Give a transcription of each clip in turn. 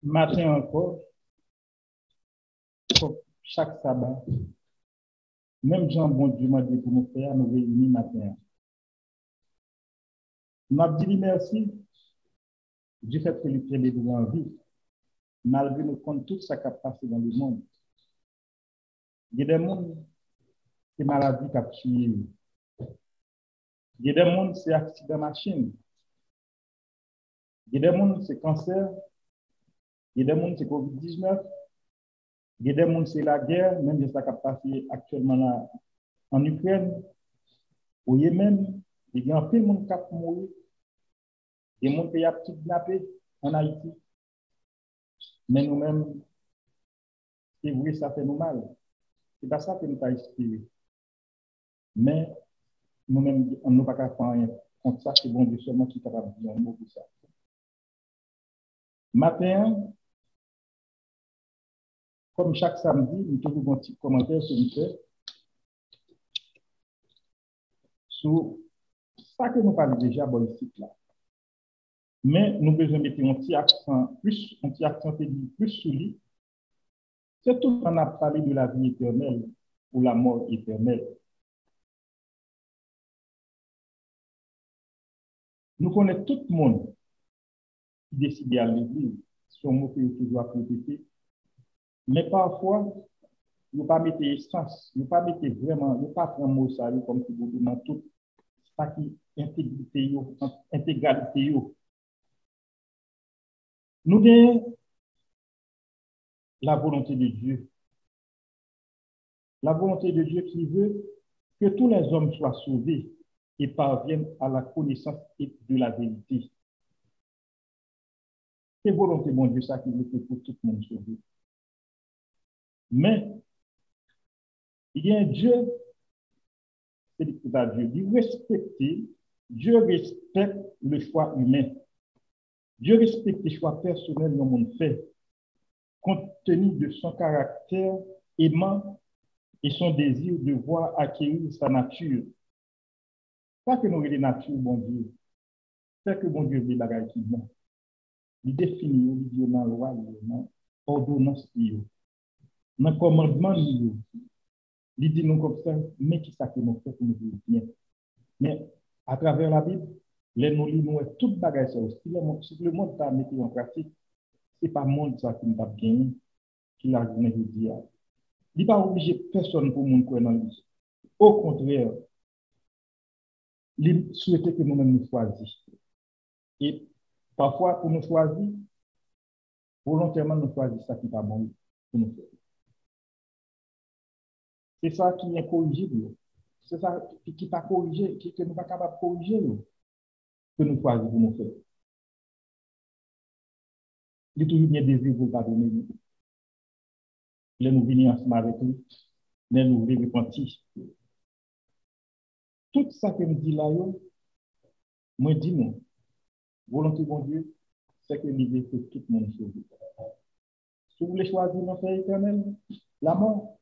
Matin encore, comme chaque sabbat, même Jean bon Dieu m'a dit pour nous faire, nous réunir matin. M'a dit merci du fait que nous sommes en vie, malgré nous compte tout ce qui a passé dans le monde. Il y a des gens qui maladie qui a tué. Il y a des gens qui accident de machine. Il y a des gens qui cancer. Il y a des gens qui COVID-19. Il y a des gens qui la guerre, même ce qui a passé actuellement là, en Ukraine, au Yémen. Il y a plein de gens qui ont mouru. Il y a des gens qui ont kidnappé en Haïti. Mais nous-mêmes, c'est vrai, ça fait nous mal. C'est pas ça que nous avons inspiré. Mais nous-mêmes, on n'a pas qu'à faire rien contre ça, c'est bon Dieu seulement qui est capable de dire un mot pour ça. Matin, comme chaque samedi, nous trouvons un petit commentaire sur nous fait sur ça que nous parlons déjà dans le site là. Mais nous devons mettre un petit accent plus sur lui. C'est tout qu'on a parlé de la vie éternelle ou la mort éternelle. Nous connaissons tout le monde qui décide à l'église, son mot que toujours répéter. Mais parfois, il ne pas mettre essence, il ne pas mettre vraiment, il ne pas prendre mot ça comme si vous dans tout ça qui intégrité, intégralité. Nous avons la volonté de Dieu. La volonté de Dieu qui veut que tous les hommes soient sauvés et parviennent à la connaissance de la vérité. C'est volonté, mon Dieu, ça qui veut que pour tout le monde sauvé. Mais, il y a un Dieu, c'est Dieu, il respecte, Dieu respecte le choix humain. Dieu respecte les choix personnels que le monde fait, compte tenu de son caractère aimant et son désir de voir acquérir sa nature. Pas que nous avons la nature, bon Dieu. C'est que bon Dieu veut la bagaille qui bon. Il définit, il dit dans la loi, dans l'ordonnance, dans le commandement, il dit nous comme ça, mais qui ça que nous fait pour nous vivre bien. Mais à travers la Bible, les nous lisons toute bagaille ça. Si le monde t'a mis en pratique, ce n'est pas le monde ça qui nous a gagné, qui l'a gagné de dire. Il n'est pas obligé personne pour nous croire dans lui. Au contraire, il souhaitait que nous-mêmes nous choisissions. Et parfois, pour nous choisir, volontairement nous choisissons ça qui n'est pas bon pour nous faire. C'est ça qui est corrigible. C'est ça qui n'est pas corrigé, qui n'est pas capable de corriger, que nous choisissons pour nous faire. Il est toujours bien désiré pour pardonner. Les nous venir ensemble avec lui, les nous repentir. Tout ça que me dit là, moi dis non. Volonté de Dieu, c'est que l'idée que tout le monde sauve. Si vous voulez choisir l'enfer éternel, la mort,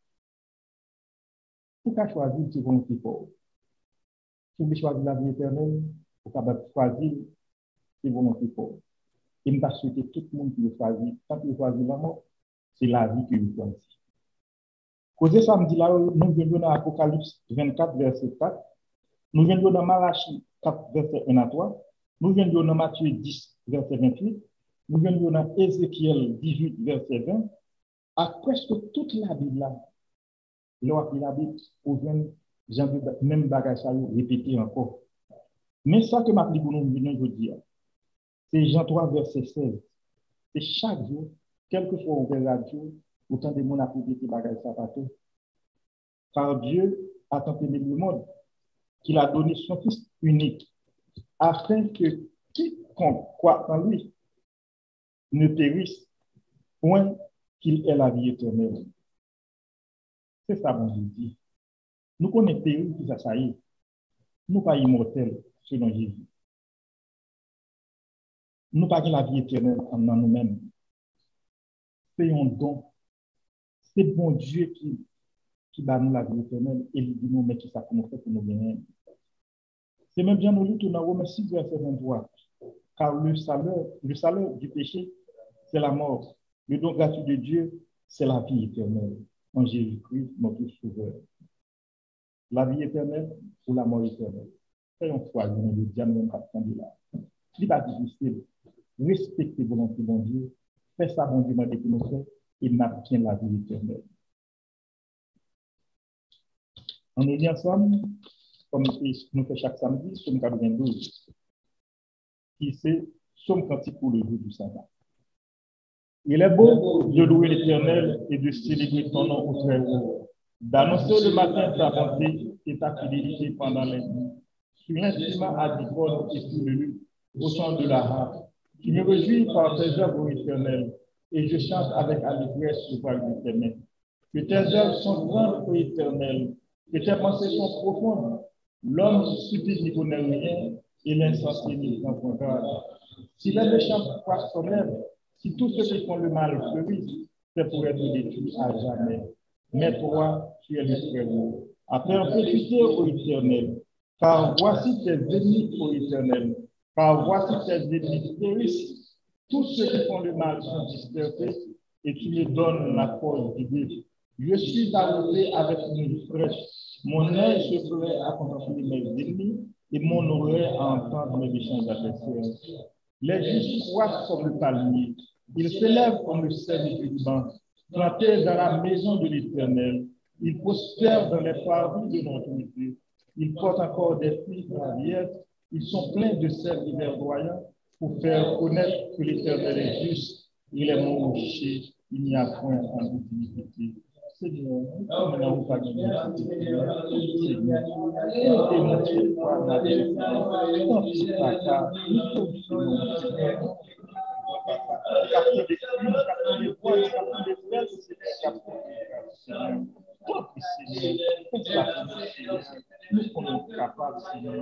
pourquoi choisir si volonté pour? Si vous voulez choisir la vie éternelle, vous pouvez choisir si volonté pour. Et je vais souhaiter tout le monde qui veut choisir, quand il choisit la mort, c'est la vie que vous choisissez. Cause samedi là, nous venons dans Apocalypse 24, verset 4. Nous venons dans Malachie 4, verset 1 à 3. Nous venons dans Matthieu 10, verset 28. Nous venons dans Ézéchiel 18, verset 20. À presque toute la Bible là, la Bible, vous venez même bagage à répéter encore. Mais ça que ma Bible nous venons de dire, c'est Jean 3, verset 16. C'est chaque jour, quel que soit ouvert la radio, autant de monde a répété bagage ça partout. Car Dieu a tant aimé le monde qu'il a donné son Fils unique, afin que quiconque croit en lui ne périsse, point qu'il ait la vie éternelle. C'est ça, mon Dieu dit. Nous connaissons périr qui ça y est. Nous pas immortels, selon Jésus. Nous pas la vie éternelle en nous-mêmes. C'est un don. C'est bon Dieu qui donne nous la vie éternelle et il dit nous, mais qui ça pour nous faire pour nous gagner. C'est même bien nous lire dans Romains 6, verset 23. Car le salaire du péché, c'est la mort. Le don gratuit de Dieu, c'est la vie éternelle en Jésus-Christ, notre Sauveur. La vie éternelle ou la mort éternelle. Faisons foi, je ne le dis même pas de là. Ce n'est pas difficile. Respectez volonté de Dieu, faites ça, bon Dieu, dans les nous et n'obtient la vie éternelle. On est bien ensemble, comme nous faisons chaque samedi, Psaume 92, qui c'est Psaume cantique pour le jour du sabbat. Il est beau de louer l'Éternel et de célébrer ton nom au très haut, d'annoncer le matin ta bonté et ta fidélité pendant la nuit. Sur l'instrument agricole et sur le luth, au son de la harpe. Je me réjouis par tes œuvres éternelles et je chante avec allégresse le voile de tes mains. Que tes œuvres sont grandes et éternelles, que tes pensées sont profondes. L'homme stupide n'y connaît rien et l'insensé n'y prend point garde. Si les méchants croient son lèvre, si tous ceux qui font le mal fleurissent, c'est pour être détruits à jamais. Mais toi, tu es le très haut. À perpétuité, ô Éternel, car voici tes ennemis, ô Éternel, car voici tes ennemis périssent. Tous ceux qui font le mal sont dispersés, et tu me donnes la force d'idée. Je suis arrosé avec une fraîche. Mon œil se plaît à contempler mes ennemis, et mon oreille à entendre mes méchants adversaires. Les justes croissent comme le palmier, ils s'élèvent comme le cèdre du Liban, plantés dans la maison de l'Éternel. Ils prospèrent dans les parvis de notre Dieu. Ils portent encore des fruits dans la vierge. Ils sont pleins de sel et verdoyants pour faire connaître que l'Éternel est juste. Il est mon rocher, il n'y a point en iniquité. Seigneur, nous sommes pas Seigneur, nous sommes capables, Seigneur,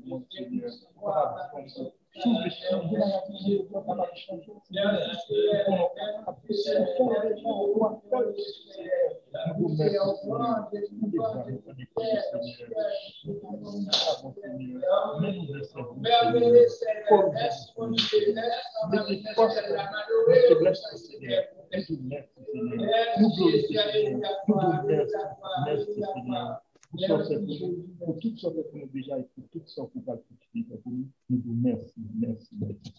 mon Seigneur, pour toutes sortes que nous déjà et pour toutes sortes pour nous, nous vous merci, merci, merci.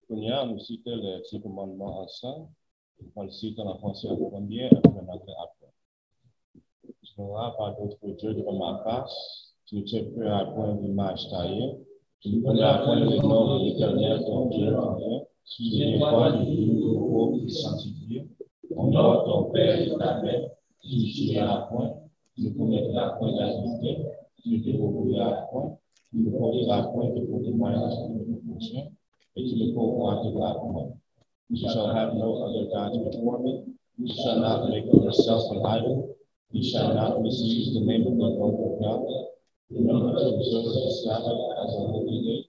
Nous citons les 10 commandements ensemble. On le cite en français en premier et en anglais après. Tu n'auras pas d'autre Dieu devant ma face. Tu ne te feras point d'image taillée. Tu ne feras point le nom de l'Éternel ton Dieu en rien. Tu n'es pas du nouveau qui sanctifié. Honore ton père et ta mère. Tu ne tueras point. Tu ne commettras point d'adultère. Tu ne te recueilleras point. Tu ne porteras point de faux témoignages contre ton prochain. Et tu ne convoiteras point. You shall have no other gods before me. You shall not make of yourself an idol. You shall not misuse the name of the Lord your God. Remember to observe the Sabbath as a holy day.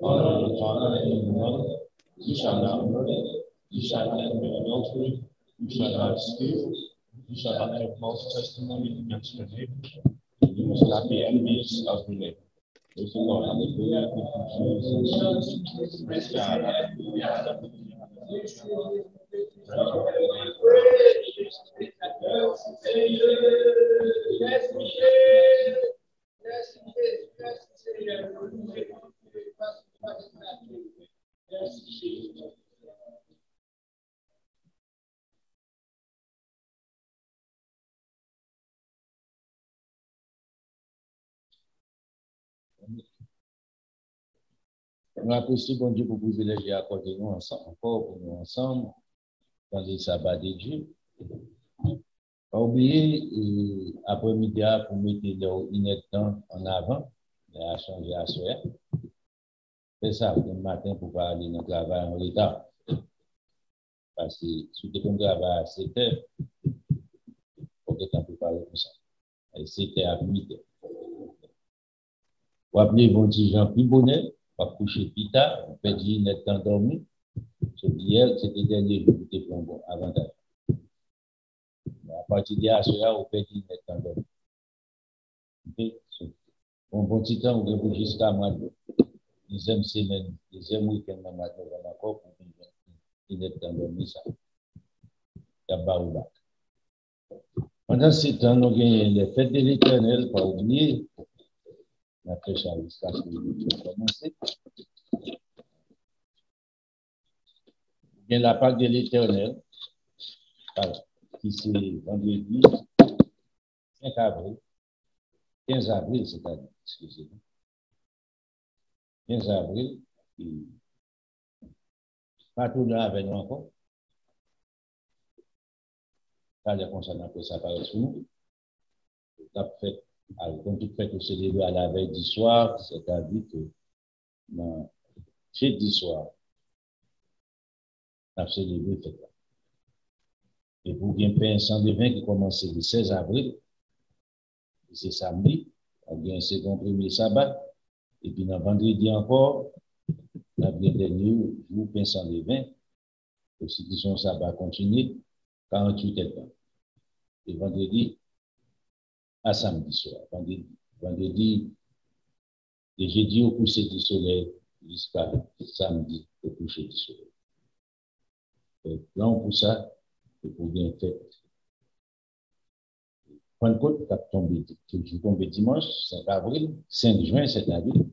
Honor your father and your mother. You shall not murder. You shall not commit adultery. You shall not steal. You shall not have false testimony against your neighbor. You must not be envious of your neighbor. Praise the Lord. Hallelujah. Thank you, Jesus. Praise God. Hallelujah. On apprécie bon Dieu pour vous privilégier à côté de nous ensemble, encore pour nous ensemble, dans le sabbat de Dieu. Pas oublier, après-midi, pour mettre le temps en avant, et à changer à soir. C'est ça, le matin, pour pas aller dans le travail en retard. Parce que si tu travailles à 7 heures, il faut que tu peux parler comme ça. Et 7 heures à 8 heures. Vous appelez vos gens plus bonheur. Pas coucher plus tard, on peut dire net temps dormi. Hier, c'était le dernier jour qui était un bon avantage. À partir d'hier, cela, on peut dire maintenant. On bon petit temps, on va jusqu'à mois de deuxième semaine, deuxième week-end, on va encore pour il est dans le ça. Pendant ce temps, nous avons les fêtes de l'Éternel, pas oublier. Notre Charles, parce que nous avons commencé. Il y a la Pâque de l'Éternel, qui c'est vendredi 5 avril, 15 avril, c'est-à-dire, excusez-moi. 15 avril, pas tout là avec nous encore. Quand les concernants que ça paraît sur nous, comme tout fait que célébrer à la veille du soir, c'est-à-dire que dans jeudi soir, on a célébré fait là. Et pour bien pain sans levain qui commence le 16 avril, c'est samedi, on a bien un second premier sabbat, et puis dans vendredi encore, on a bien dernier jour pain sans levain, aussi qui sont sabbat continue, 48 heures. Et vendredi à samedi soir. Vendredi et jeudi au coucher du soleil jusqu'à samedi au coucher du soleil. Et plan pour ça, c'est pour bien faire. Pentecôte, toujours tombé dimanche, 5 avril, 5 juin, c'est-à-dire,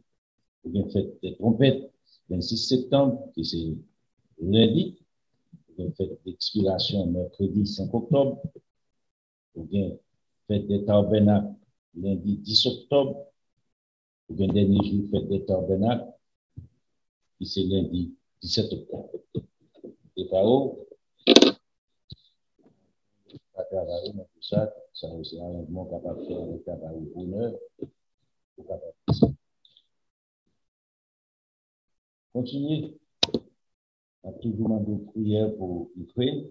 pour bien faire des trompettes, 26 septembre, qui c'est lundi, pour bien faire l'expiration mercredi 5 octobre, pour bien faire des tabernacles lundi 10 octobre, pour bien dernier jour, fête des tabernacles, qui c'est lundi 17 octobre. Et par où, à travailler dans tout ça, ça aussi un mouvement capable de faire un travail au bonheur, continuez à toujours demander prière pour l'Ukraine.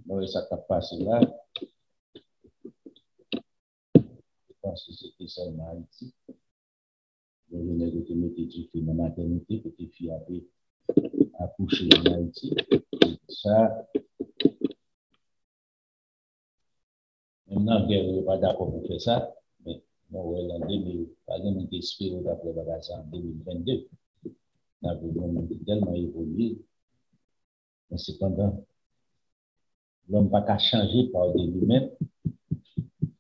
Moi, ça t'a passé là. Je pense que c'était ça en Haïti. Je venais de te mettre du film en maternité, petite fille avait accouché en Haïti. Et ça, maintenant, je ne suis pas d'accord pour faire ça, mais non, par exemple, j'espère d'après ça en 2022. On a tellement évolué, mais cependant, l'homme n'a pas changer par de lui-même,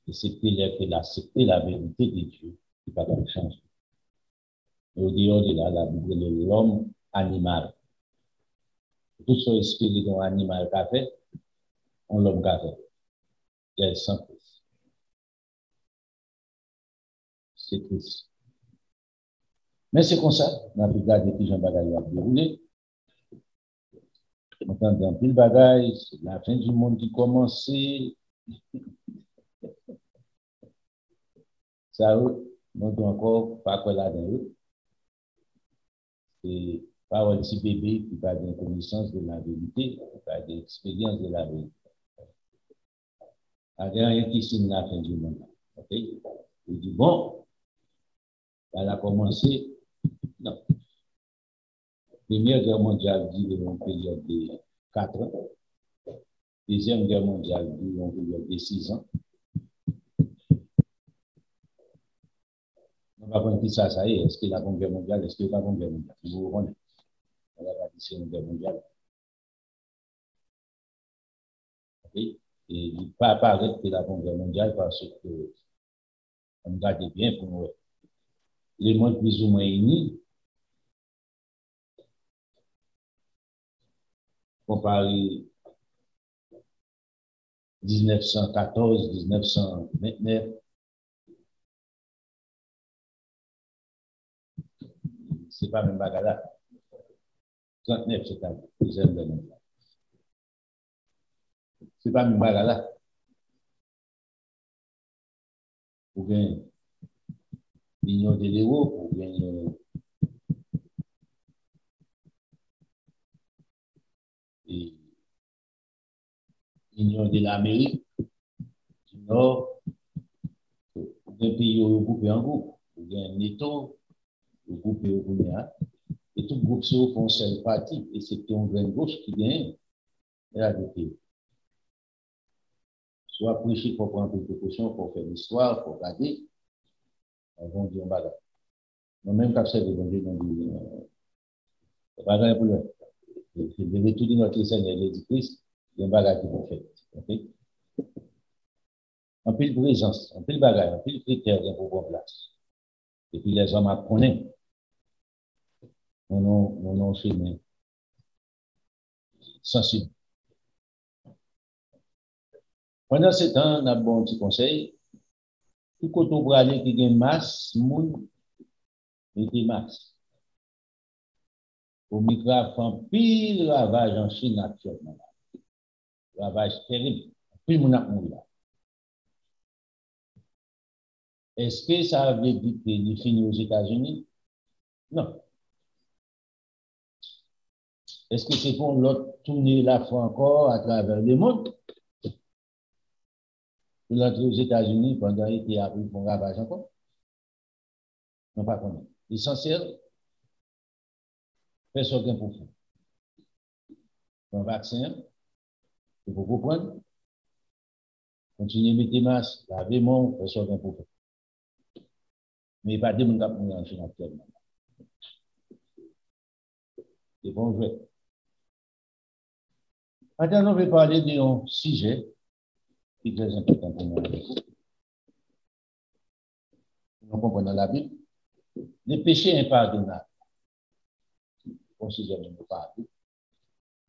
et c'est qu'il a accepté la vérité de Dieu, il n'a pas changer. Et au dehors de là, la Bible est l'homme animal. Tout ce esprit d'un animal qu'a fait, on l'homme qu'a fait. C'est simple. C'est triste. Mais c'est comme ça, on a pu garder que Jean-Bagaille a déroulé. On entend dans pile bagaille, c'est la fin du monde qui commence. Ça, nous devons encore pas quoi là-dedans. Et pas un petit bébé qui n'a pas de connaissance de la vérité, qui n'a pas d'expérience de la vérité. Il n'y a rien qui signe la fin du monde. Ok? Il dit, bon, elle a commencé. Non. Première guerre mondiale dit une période de 4 ans. Deuxième guerre mondiale dit une période de 6 ans. On va voir qui ça y est. Est-ce que la guerre mondiale, est-ce que la guerre mondiale? Vous reconnaissez? On va pas dire c'est une guerre mondiale. Ok? Et il ne pas apparaître que la guerre mondiale parce que on garde bien pour nous. Les mondes plus ou moins unis, comparé 1914, 1929, c'est pas même bagarre là. 39, c'est un deuxième de monde. C'est pas même bagarre là. Ou bien l'Union de l'Europe, ou bien l'Union de l'Amérique du Nord, d'un pays regroupé en groupe, ou bien un État regroupé au Gounéa, Et tout groupe se font seul parti, et c'est un grain gauche qui gagne. Et la vérité. Soit prêcher pour prendre des précautions, pour faire l'histoire, pour garder, on va dire un bagage. Non, même quand c'est des bons on dit, bagage pour le. C'est de retourner notre Seigneur Jésus-Christ, il y a un bagage qui vont faire. Ok? En pile présence, en pile bagage, en pile critère pour prendre place. Et puis les hommes apprenaient. Non, chemin sensible. Pendant ce temps, on a bon petit conseil. Tout côté pour aller qui gagne masse, moun, et des masses. Au micro, font pile ravage en Chine actuellement. Ravage terrible. Puis mon a mouru là. Est-ce que ça veut dire qu'il est fini aux États-Unis? Non. Est-ce que c'est pour l'autre tourner la fois encore à travers le monde? Pour l'entrer aux États-Unis pendant qu'il a pris pour ravage encore? Non, pas connaître. L'essentiel, faire ce qu'on peut faire. Un vaccin, il faut comprendre. Continuez à mettre des masques, lavez mon, faire ce qu'on peut faire. Mais pas de monde qui en Chine actuellement. C'est bon jouet. Maintenant, on va parler d'un sujet qui est très important pour moi. Nous comprenons la Bible. Les péchés impardonnables. On ne sait jamais pas.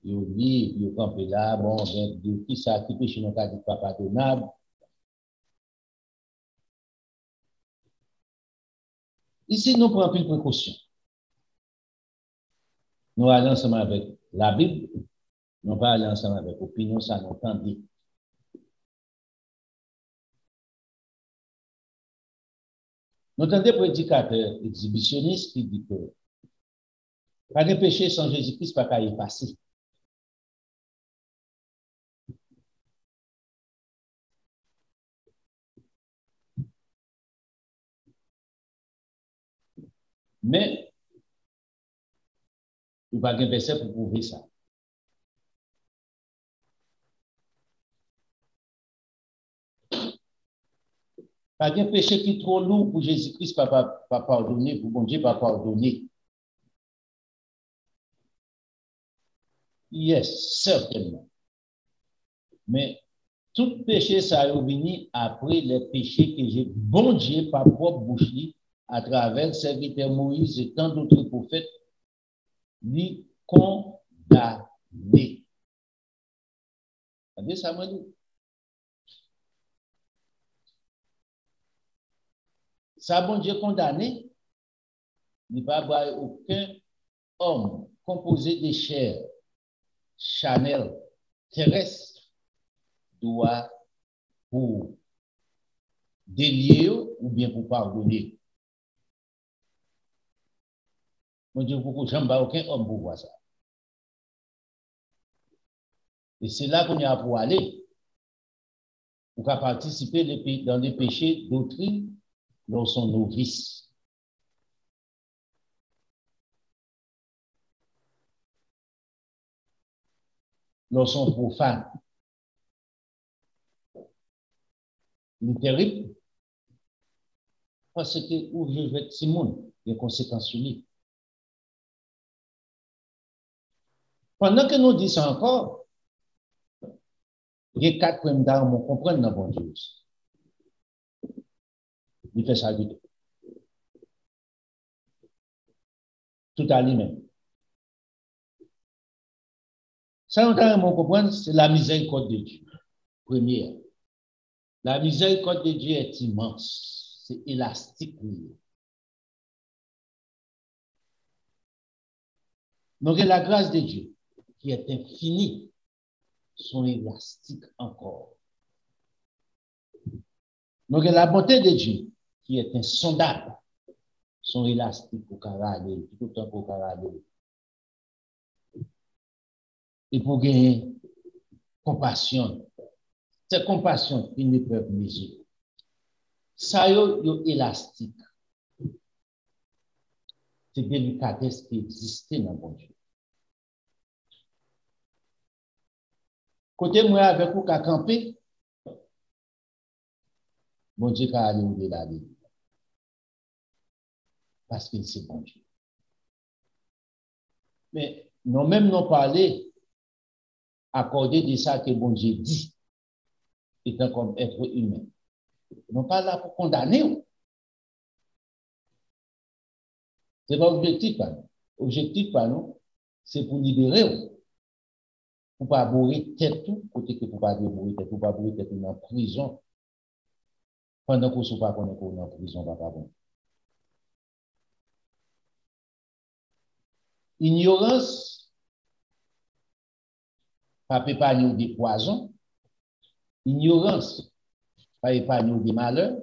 Il oublie, il campe là, bon, de qui ça, qui péché non pas dit pas pardonnable. Ici, nous prenons une précaution. Nous allons ensemble avec la Bible, nous pas aller ensemble avec l'opinion, ça nous tendait. Nous avons des prédicateurs exhibitionnistes qui disent que pas de péché sans Jésus-Christ, pas qu'à y passer. Mais, il n'y a pas de verset pour prouver ça. Pas de péché qui est trop lourd pour Jésus-Christ, pas pardonner, pour bon Dieu, pas pardonner. Yes, certainement. Mais tout péché, ça a venu après les péchés que j'ai, bon Dieu, par propre bouche, à travers le serviteur Moïse et tant d'autres prophètes, lui condamné. Ça m'a dit. Ça, bon Dieu condamné, il ne va avoir aucun homme composé de chair, charnel, terrestre, doit pour délier ou bien pour pardonner. Mon Dieu, beaucoup, j'aime pas aucun homme pour voir ça. Et c'est là qu'on y a pour aller, pour participer dans les péchés d'autrui lorsqu'on novice. Lorsqu'on profane. C'est terrible. Parce que où je vais être Simone, il y a des conséquences sur lui. Pendant que nous disons encore, il y a 4 points d'armes, on comprend dans bon Dieu. Il fait ça vite. Tout à lui-même. Ça, on comprend, c'est la miséricorde de Dieu. Première. La miséricorde de Dieu est immense. C'est élastique. Donc, la grâce de Dieu, qui est infinie, sont élastiques encore. Donc, la bonté de Dieu, qui est insondable, sont élastiques pour carrer, tout le temps pour carrer. Et pour gagner compassion, c'est compassion qui ne peut mesurer. Ça, yo élastique. c'est délicatesse qui existait dans le bon Dieu. Côté moi avec vous qui a campé, bon Dieu qui a allé au-delà de lui. Parce qu'il c'est bon Dieu. Mais nous même nous parlé, accordé de ça que bon Dieu dit, étant comme être humain. Nous pas là pour condamner. Ce n'est pas objectif, pas. Objectif, pas nous, c'est pour libérer. Pour ne pas bourrer tête tout, côté que pour ne pas bourrer tête, pour ne pas bourrer tête dans prison. Pendant qu'on ne soit pas qu'on est en prison, pas bon. Ignorance, pas épargner des poisons. Ignorance, pas épargner des malheurs.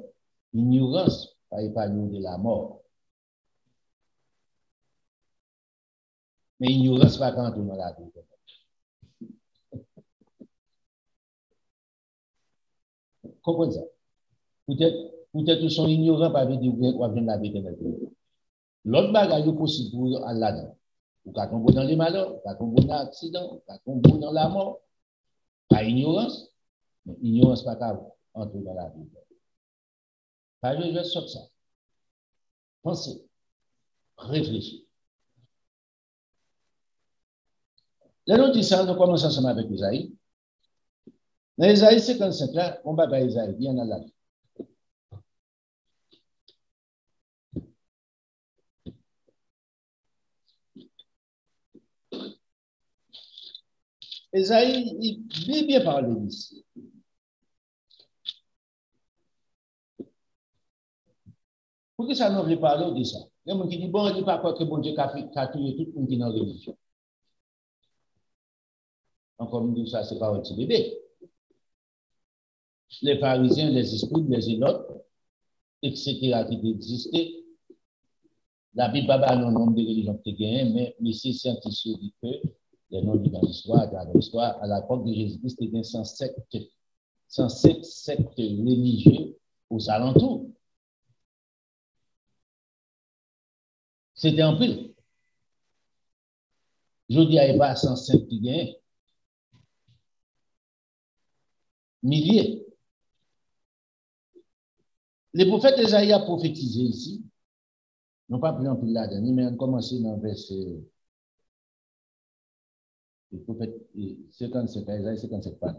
Ignorance, pas épargner de la mort. Mais ignorance, pas quand on a la vie. Comprenez ça? Peut-être qu'ils sont ignorants, pas dire qu'on vient de la vie de notre vie. L'autre bagage est possible pour Allah. Ou quand on tombe dans les malheurs, quand on tombe dans l'accident, quand on tombe dans la mort. Pas ignorance, mais ignorance pas qu'à entrer dans la vie. Pas de sur ça. Pensez, réfléchissez. Là, nous disons, nous commençons ensemble avec Isaïe. Dans Isaïe 55, là, on va à Isaïe, bien dans la vie. Isaïe, il bien parlé ici. Pour que ça nous veut parler de ça? Il y a des gens qui disent, bon, on ne dit pas quoi que bon Dieu a tué tout le monde qui est dans la religion. Encore une fois, ça, ce n'est pas un petit bébé. Les pharisiens, les esprits, les élotes, etc., qui existaient. La Bible n'a pas le nombre de religions qui gagnent, mais ici, scientifiques dit que les noms dans l'histoire, à l'époque de Jésus-Christ, il y avait 107 sectes religieux aux alentours. C'était en pile. Je dis, il n'y avait pas 105 qui gagnent. Milliers. Les prophètes Isaïe a prophétisé ici. Non pas plus en plus là-dedans, mais on a commencé dans le verset. Le prophète 57, Isaïe 57 pas.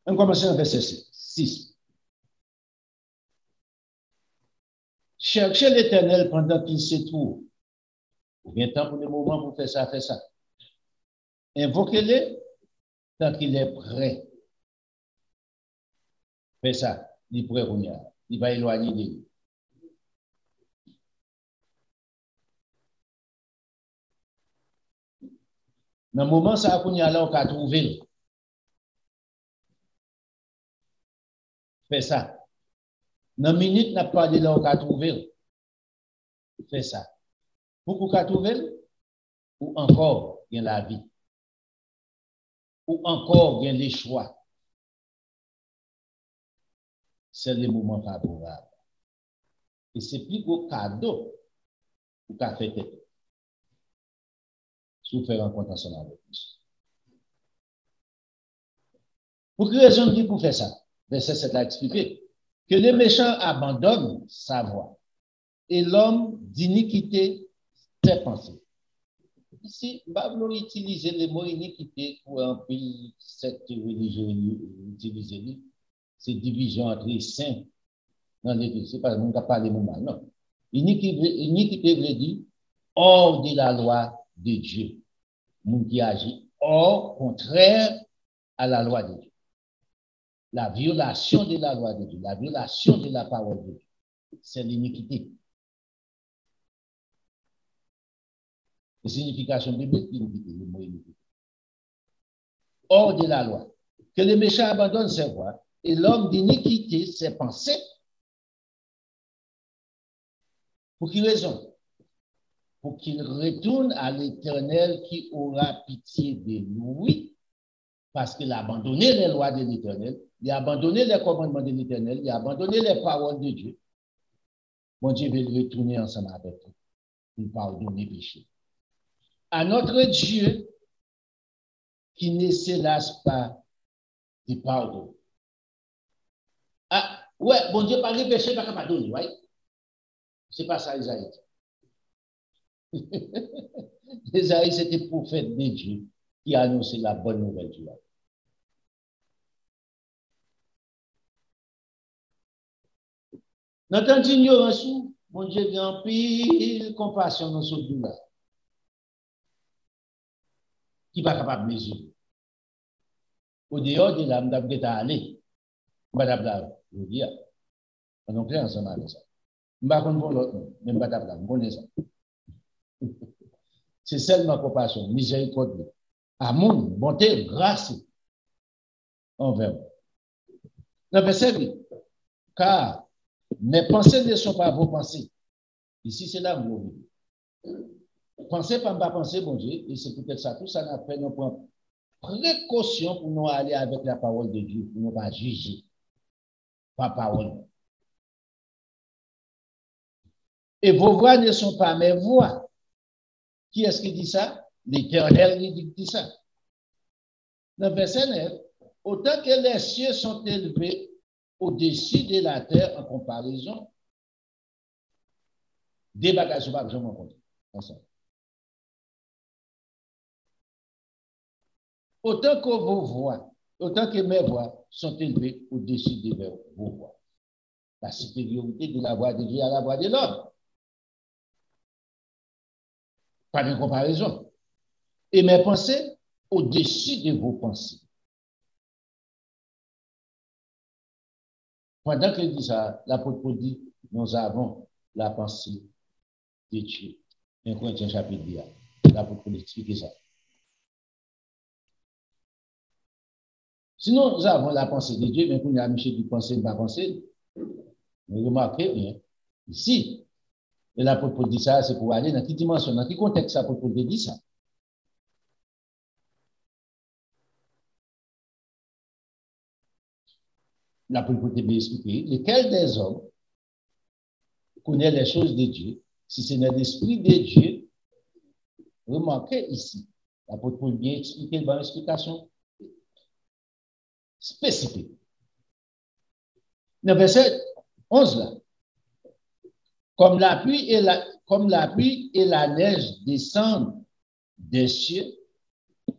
On commence dans le verset 6. Cherchez l'Éternel pendant qu'il se trouve. Il vient temps pour le moment pour faire ça, faire ça. Invoquez-le tant qu'il est prêt. Fais ça, il est prêt pour y aller. Il va éloigner de lui. Dans le moment, ça qu'on y a là, on va trouver. Fais ça. Dans une minute, n'a pas de là, on va trouver. Fais ça. Pour qu'on trouve, ou encore, il y a la vie. Ou encore, il y a les choix. C'est le moment favorable. Et c'est plus gros cadeau pour qu'a fait tête. Si vous faites rencontre ensemble avec nous. Pour quelle raison dit pour faire ça? Verset 7 a expliqué que les méchants abandonnent sa voie et l'homme d'iniquité ses pensées. Ici, Babylone utilise le mot iniquité pour un peu cette religion utilisée. C'est division entre les saints dans l'église. Ce n'est pas le monde qui parle de moment, non. Iniquité veut dire hors de la loi de Dieu. Monde qui agit hors, contraire à la loi de Dieu. La violation de la loi de Dieu, la violation de la parole de Dieu, c'est l'iniquité. La signification biblique, l'iniquité, le mot iniquité. Hors de la loi. Que le méchant abandonne ses voies et l'homme d'iniquité ses pensées. Pour quelle raison? pour qu'il retourne à l'Éternel qui aura pitié de lui, parce qu'il a abandonné les lois de l'Éternel, il a abandonné les commandements de l'Éternel, il a abandonné les paroles de Dieu. Mon Dieu veut le retourner ensemble avec vous pour pardonner le péché. À notre Dieu qui ne se lasse pas de pardon. Ah, ouais, bon Dieu, par le péché, pas pardonner, ouais. C'est pas ça, Isaïe. Isaïe, c'était prophète de Dieu qui a annoncé la bonne nouvelle du monde. Dans tant d'ignorance, mon Dieu a pile compassion dans ce là qui n'est pas capable de mesurer. Au dehors de la madame qui est allée, madame là, je veux dire, on est ensemble avec ça. Je ne sais pas l'autre, mais madame là, je connais ça. C'est seulement compassion, miséricorde, amour, bonté, grâce envers vous. Dans le verset 8, car mes pensées ne sont pas vos pensées. Ici, c'est là où vous pensez pas penser, bon Dieu, et c'est peut-être ça, tout ça n'a fait nous prendre précaution pour nous aller avec la parole de Dieu, pour nous pas juger par parole. Et vos voix ne sont pas mes voix. Qui est-ce qui dit ça? L'Éternel dit ça. Dans le verset 9, autant que les cieux sont élevés au-dessus de la terre en comparaison, des bagages que je rencontre ensemble. Autant que vos voix, autant que mes voix sont élevées au-dessus de vos voix. La supériorité de la voix de Dieu à la voix de l'homme. Pas de comparaison. Et mes pensées au-dessus de vos pensées. Pendant qu'il dit ça, l'apôtre dit, nous avons la pensée de Dieu. 1 Corinthiens chapitre 10. L'apôtre explique ça. Sinon, nous avons la pensée de Dieu, mais quand il y a Michel qui pense pas penser, vous remarquez bien, ici, et l'apôtre dit ça, c'est pour aller dans quelle dimension, dans quel contexte l'apôtre dit ça. L'apôtre peut expliquer, lequel des hommes connaît les choses de Dieu, si ce n'est l'esprit de Dieu, remarquez ici, l'apôtre Paul bien expliquer dans l'explication spécifique. Dans le verset 11 là, comme la pluie et la neige descendent des cieux,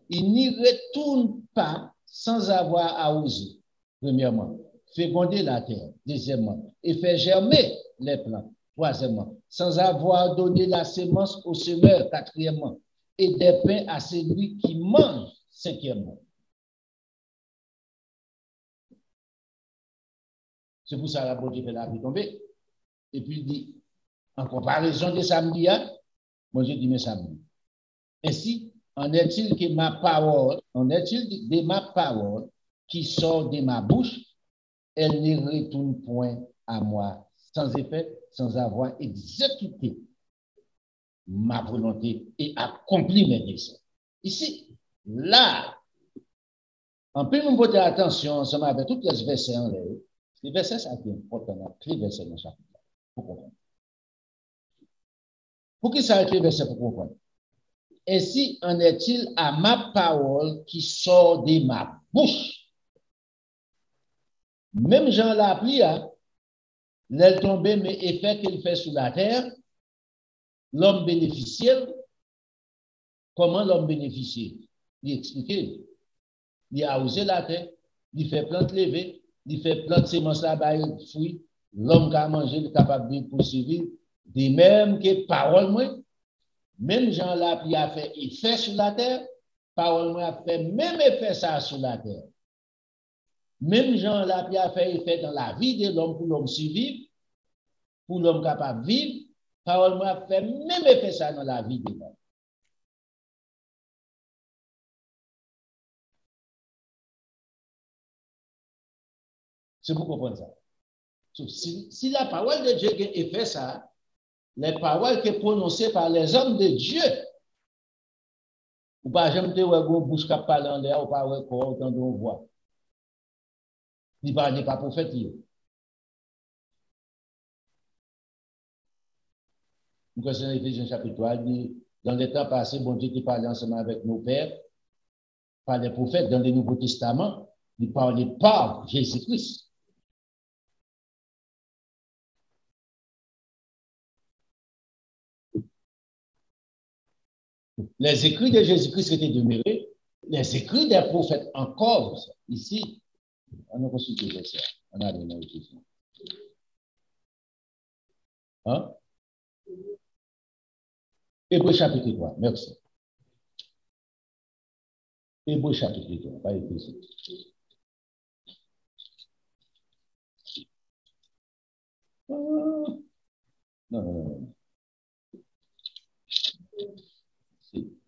ils n'y retournent pas sans avoir arrosé. Premièrement, féconder la terre. Deuxièmement, et faire germer les plants. Troisièmement, sans avoir donné la sémence au semeur. Quatrièmement, et des pains à celui qui mange. Cinquièmement. C'est pour ça que la bonne Dieu fait la pluie tomber. Et puis il dit, en comparaison de samedi, mon Dieu dit, mais samedi. Ainsi, en est-il de ma parole qui sort de ma bouche, elle ne retourne point à moi sans effet, sans avoir exécuté ma volonté et accompli mes desseins. Ici, là, en plus, nous porter attention ensemble avec tous les versets en l'air. Les versets, ça qui est important, les versets dans chaque chapitre. Pour comprendre. Pour qui ça les versets pour comprendre? Ainsi en est-il à ma parole qui sort de ma bouche. Même Jean l'a appris, l'aile tombée, mais effet qu'il fait sur la terre, l'homme bénéficiel, comment l'homme bénéficie? Il explique, il a arrosé la terre, il fait plante lever, il fait plante sémence là-bas, fruit, l'homme qui a mangé, il est capable de poursuivre, de même que parole, moi, même Jean l'a appris à faire effet sur la terre, parole, moi, a fait même effet ça sur la terre. Même Jean l'a appris à faire effet dans la vie de l'homme pour l'homme survivre, pour l'homme capable de vivre, parole, moi, a fait même effet ça dans la vie de l'homme. C'est pour comprendre ça. Si la parole de Dieu a fait ça, les paroles qui sont prononcées par les hommes de Dieu. Ou pas, j'aime te voir une bouche qui parle en l'air, ou pas voir corps, autant de voix. Il ne pas prophète. Nous connaissons Éphésiens chapitre 3, dit, dans les temps passés, bon Dieu qui parlait ensemble avec nos pères, par les prophètes dans le Nouveau Testament, il parlait par Jésus-Christ. Les écrits de Jésus-Christ étaient demeurés, les écrits des prophètes encore, ici, on a consulté ça, on a donné une question. Hein? Hébreux chapitre 3, merci. Hébreux chapitre 3, pas Éphésiens. Non, non, non. Si.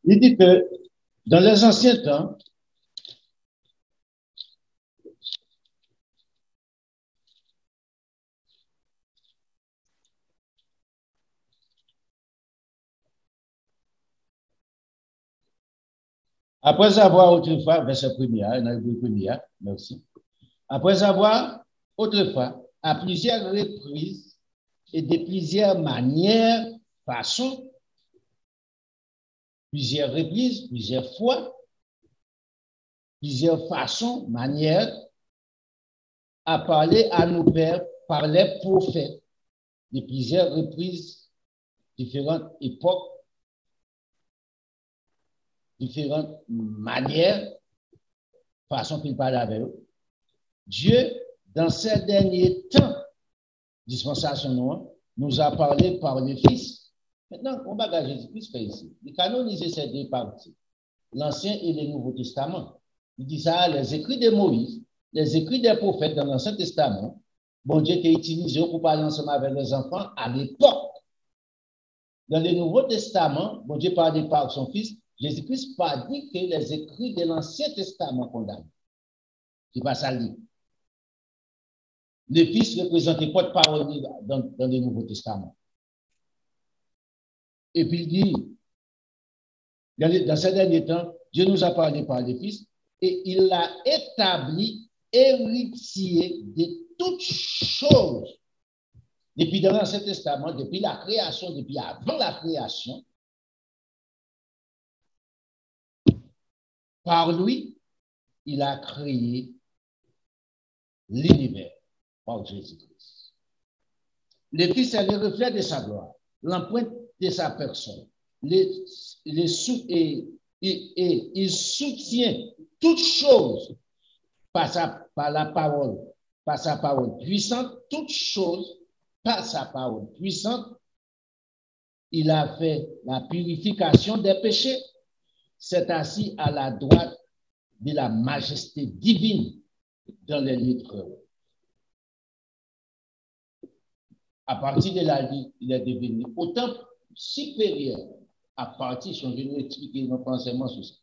Il dit que dans les anciens temps, après avoir autrefois, verset premier, merci. Après avoir autrefois, à plusieurs reprises et de plusieurs manières, façons, plusieurs reprises, plusieurs fois, plusieurs façons, manières, à parler à nos pères par les prophètes de plusieurs reprises, différentes époques, différentes manières, façon qu'il parle avec eux. Dieu, dans ces derniers temps, dispensation, nous a parlé par le Fils. Maintenant, on va Jésus-Christ fait ici. Il canonise ces deux parties, l'Ancien et le Nouveau Testament. Il dit ça, les écrits de Moïse, les écrits des prophètes dans l'Ancien Testament, bon Dieu qui est utilisé pour parler ensemble avec les enfants à l'époque. Dans le Nouveau Testament, bon Dieu parlait par son Fils. Jésus-Christ n'a pas dit que les écrits de l'Ancien Testament condamnent. C'est pas ça dit. Le Fils représentait pas de parole dans le Nouveau Testament. Et puis il dit, dans ces derniers temps, Dieu nous a parlé par le Fils et il l'a établi héritier de toutes choses. Depuis dans l'Ancien Testament, depuis la création, depuis avant la création, par lui, il a créé l'univers, par Jésus-Christ. Le Fils est le reflet de sa gloire, l'empreinte de sa personne. Il soutient toutes choses par la parole, par sa parole puissante, toutes choses par sa parole puissante. Il a fait la purification des péchés. C'est assis à la droite de la majesté divine dans les lieux très hauts. À partir de la vie, il est devenu autant supérieur. À partir, si on veut expliquer nos pensements sur ça,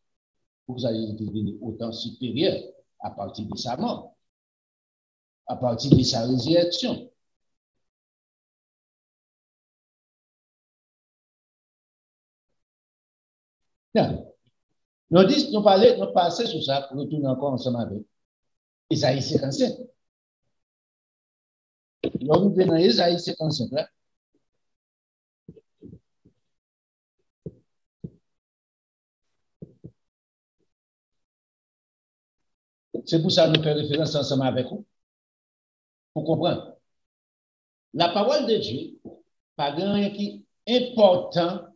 pour que ça devienne autant supérieur à partir de sa mort. à partir de sa résurrection. Nous passons sur ça pour retourner encore ensemble avec Isaïe 55. Nous venons dans Isaïe 55 là. C'est pour ça que nous faisons référence ensemble avec vous. Pour comprendre. La parole de Dieu, pas rien qui est important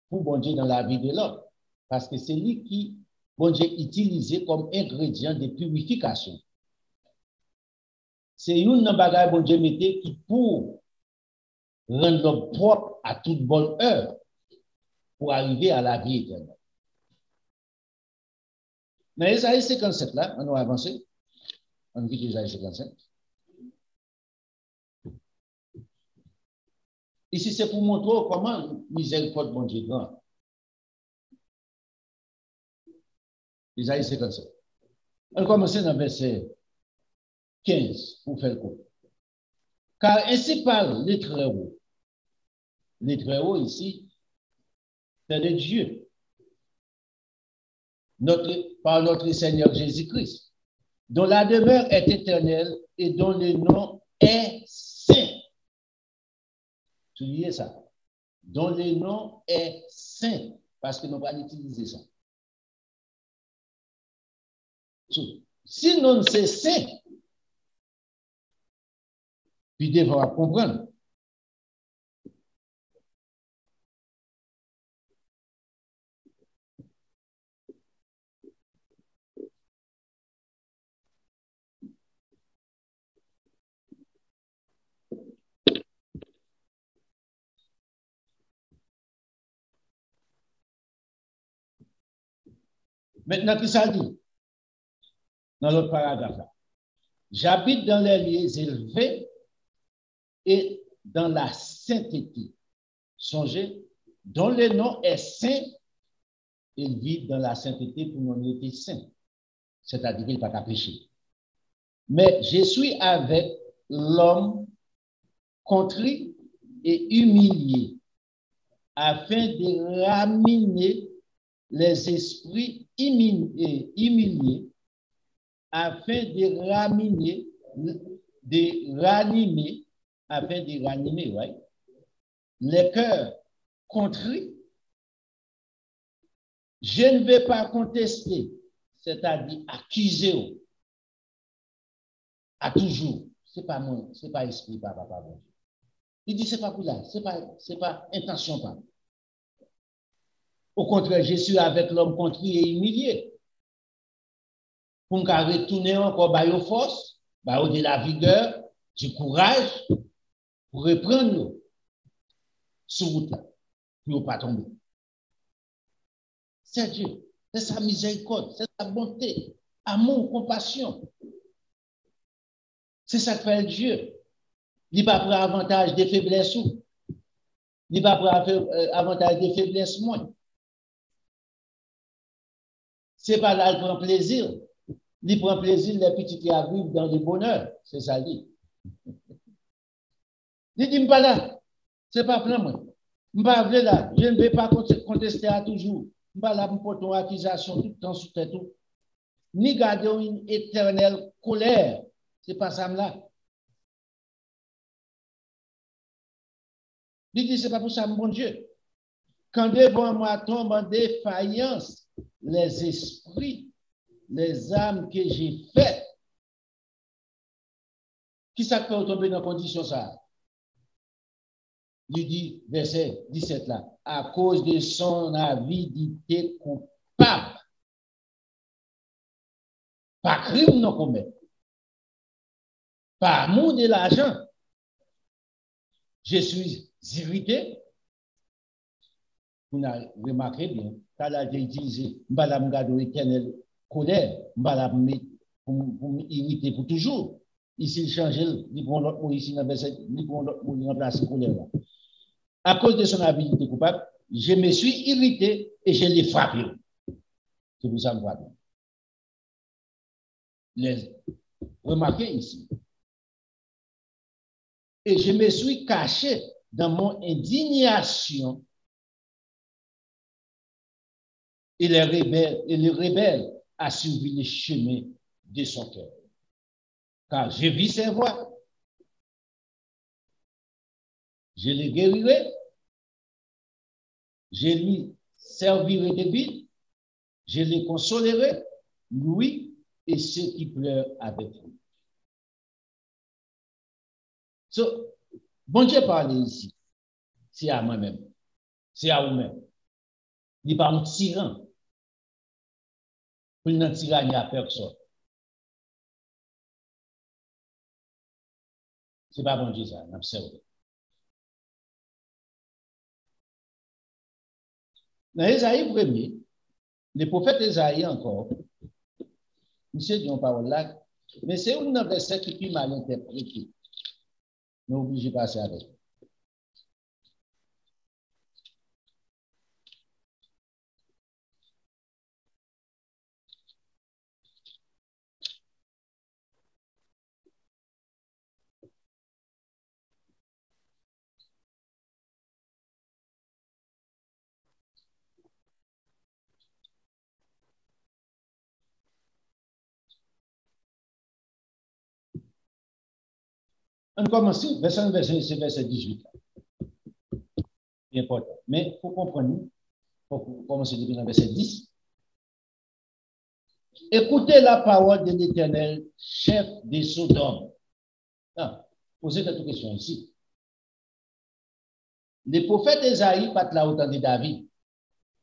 pour bon Dieu dans la vie de l'homme. Parce que c'est lui qui, bon Dieu, utilisé comme ingrédient de purification. C'est une bagage bon Dieu mettait qui pour rendre l'homme propre à toute bonne heure pour arriver à la vie éternelle. Dans Isaïe 57, là, on va avancer. On quitte Isaïe 55. Ici, c'est pour montrer comment miséricorde bon Dieu grand. Isaïe 57. On commence dans le verset 15 pour faire le coup. Car ainsi parle les Très-Hauts. Les Très-Hauts ici, c'est de Dieu. Par notre Seigneur Jésus-Christ, dont la demeure est éternelle et dont le nom est saint. Soulignez ça. Dont le nom est saint, parce que nous allons utiliser ça. Si non c'est saint, puis devons comprendre. Maintenant, qui ça dit? Dans l'autre paragraphe là. J'habite dans les lieux élevés et dans la sainteté. Songez, dont le nom est saint, il vit dans la sainteté pour non être saint. C'est-à-dire qu'il n'a pas qu'à pécher. Mais je suis avec l'homme contrit et humilié, afin de ramener les esprits humiliés, afin de ranimer, ouais, les cœurs contrits. Je ne vais pas contester, c'est-à-dire accuser à toujours. C'est pas moi, c'est pas esprit, papa. Il dit c'est pas pour là, c'est pas intention pas. Au contraire, je suis avec l'homme contrit et humilié. Pour me retourner encore aux forces, de la vigueur, du courage, pour reprendre sur route là, pour ne pas tomber. C'est Dieu, c'est sa miséricorde, c'est sa bonté, amour, compassion. C'est ça que fait Dieu. Il n'a pas pris avantage des faiblesses ou. Il n'a pas pris avantage des faiblesses moins. C'est pas là qu'il prend plaisir. Il prend plaisir les petits qui arrivent dans le bonheur. C'est ça, dit. Il dit, pas là. C'est pas plein, moi. Je ne là. Je ne vais pas contester à toujours. Je ne vais pas là pour ton accusation tout le temps sur tête. Ni garder une éternelle colère. C'est pas ça, là. Il dit, c'est pas pour ça, mon Dieu. Quand devant moi tombent en défaillance les esprits, les âmes que j'ai faites, qui ça fait tomber dans condition ça? Il dit, verset 17 là, à cause de son avidité coupable, pas crime non commet, pas amour de l'argent, je suis irrité. Vous remarquez bien, quand là j'ai utilisé, m'balam gado éternel colère, m'balam pour m'irriter pour toujours. Ici, il change, il prend l'autre mot ici dans le verset, il prend l'autre mot, il remplace la colère là. À cause de son habilité coupable, je me suis irrité et je l'ai frappé. C'est pour ça que je vois bien. Remarquez ici. Et je me suis caché dans mon indignation. Et le rebelle a suivi le chemin de son cœur. Car je vis ses voies. Je le guérirai. Je lui servirai de guide. Je le consolerai, lui et ceux qui pleurent avec lui. So, bon Dieu parle ici. C'est à moi-même. C'est à vous-même. Il n'est pas un tyran. Pour ne tirer à personne. Ce n'est pas bon Dieu ça, on observe. Dans Ésaïe 1er, le prophète Ésaïe encore, monsieur dit une parole là, mais c'est un verset qui est mal interprété. Nous obligés de passer avec. On commence, c'est verset 18. C'est important. Mais il faut comprendre, il faut commencer depuis le verset 10. Écoutez la parole de l'Éternel, chef des Sodome. Posez quelques questions ici. Le prophète Ésaïe pas là autant de David.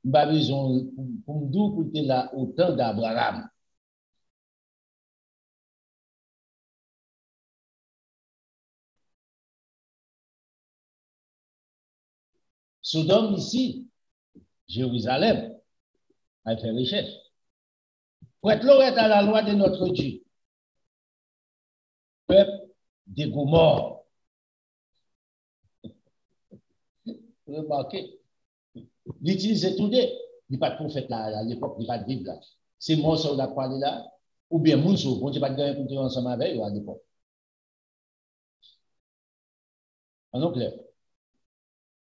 Il n'a pas besoin pour me dire qu'il était là autant d'Abraham. Sodome ici, Jérusalem, a fait recherche. Prête l'oreille à la loi de notre Dieu. Peuple de Gomorrhe. Remarquez, l'utiliser tout des, il n'y a pas de prophète là, à l'époque, il n'y a pas de Bible là. C'est moi sur la parole là, ou bien Mounso, on ne dit pas de gagner pour ensemble avec eux à l'époque. En clair.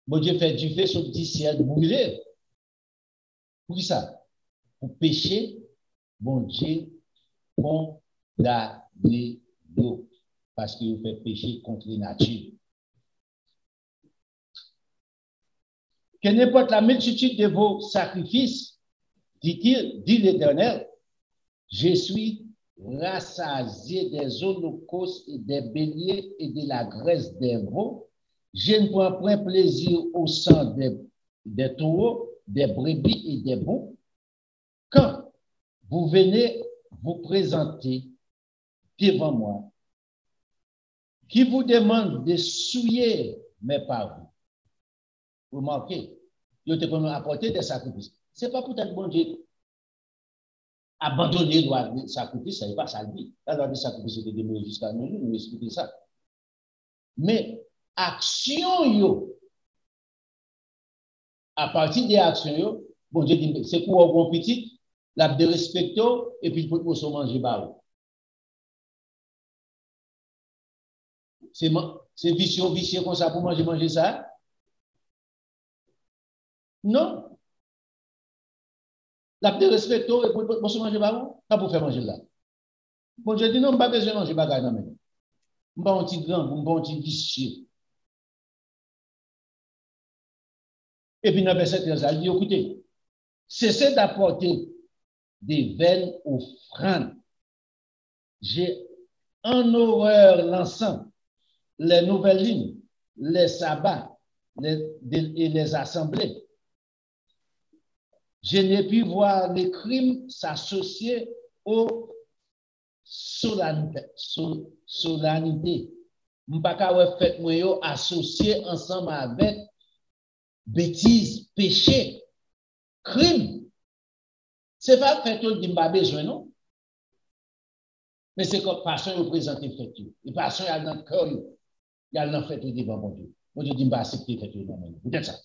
Bon Dieu fait du feu sur le petit ciel brûlé. Pour qui ça? Pour pécher, bon Dieu condamné l'eau. Parce qu'il fait pécher contre la nature. Que n'importe la multitude de vos sacrifices, dit-il, dit l'Éternel, je suis rassasié des holocaustes et des béliers et de la graisse des veaux. Je ne prends point plaisir au sang des taureaux, des brebis et des boucs. Quand vous venez vous présenter devant moi, qui vous demande de souiller mes paroles. Remarquez, il te peut apporter des sacrifices. Ce n'est pas pour être bon Dieu. Abandonner loi de sacrifice, ça n'est pas ça le dit. La loi de sacrifice était demeurée jusqu'à nous expliquer ça. Mais action, yo, à partir des actions, yo, bon Dieu dit, c'est pour un bon petit, la de respecter, et puis pour se manger bas. C'est vicieux comme ça pour manger ça? Non. La de respecter, et pour se manger bas, pas pour faire manger là. Bon Dieu dit, non, je ne pas besoin de manger bagaille dans mes mains. Je ne pas un petit grand, je ne pas un petit vicieux. Et puis, dans le verset 13, il dit, écoutez, cessez d'apporter des vaines offrandes. J'ai en horreur l'encens, les nouvelles lignes, les sabbats et les assemblées. Je n'ai pu voir les crimes s'associer aux solennités. Je n'ai pas fait associer ensemble avec bêtises, péchés, crimes. Ce n'est pas fait tout le pas besoin, non? Mais c'est comme façon de présenter fait tout. Et façon, il y a dans le cœur, il y a dans le fait tout devant mon Dieu. Mon Dieu dit, je vais accepter fait tout dans mon Dieu. Peut-être ça.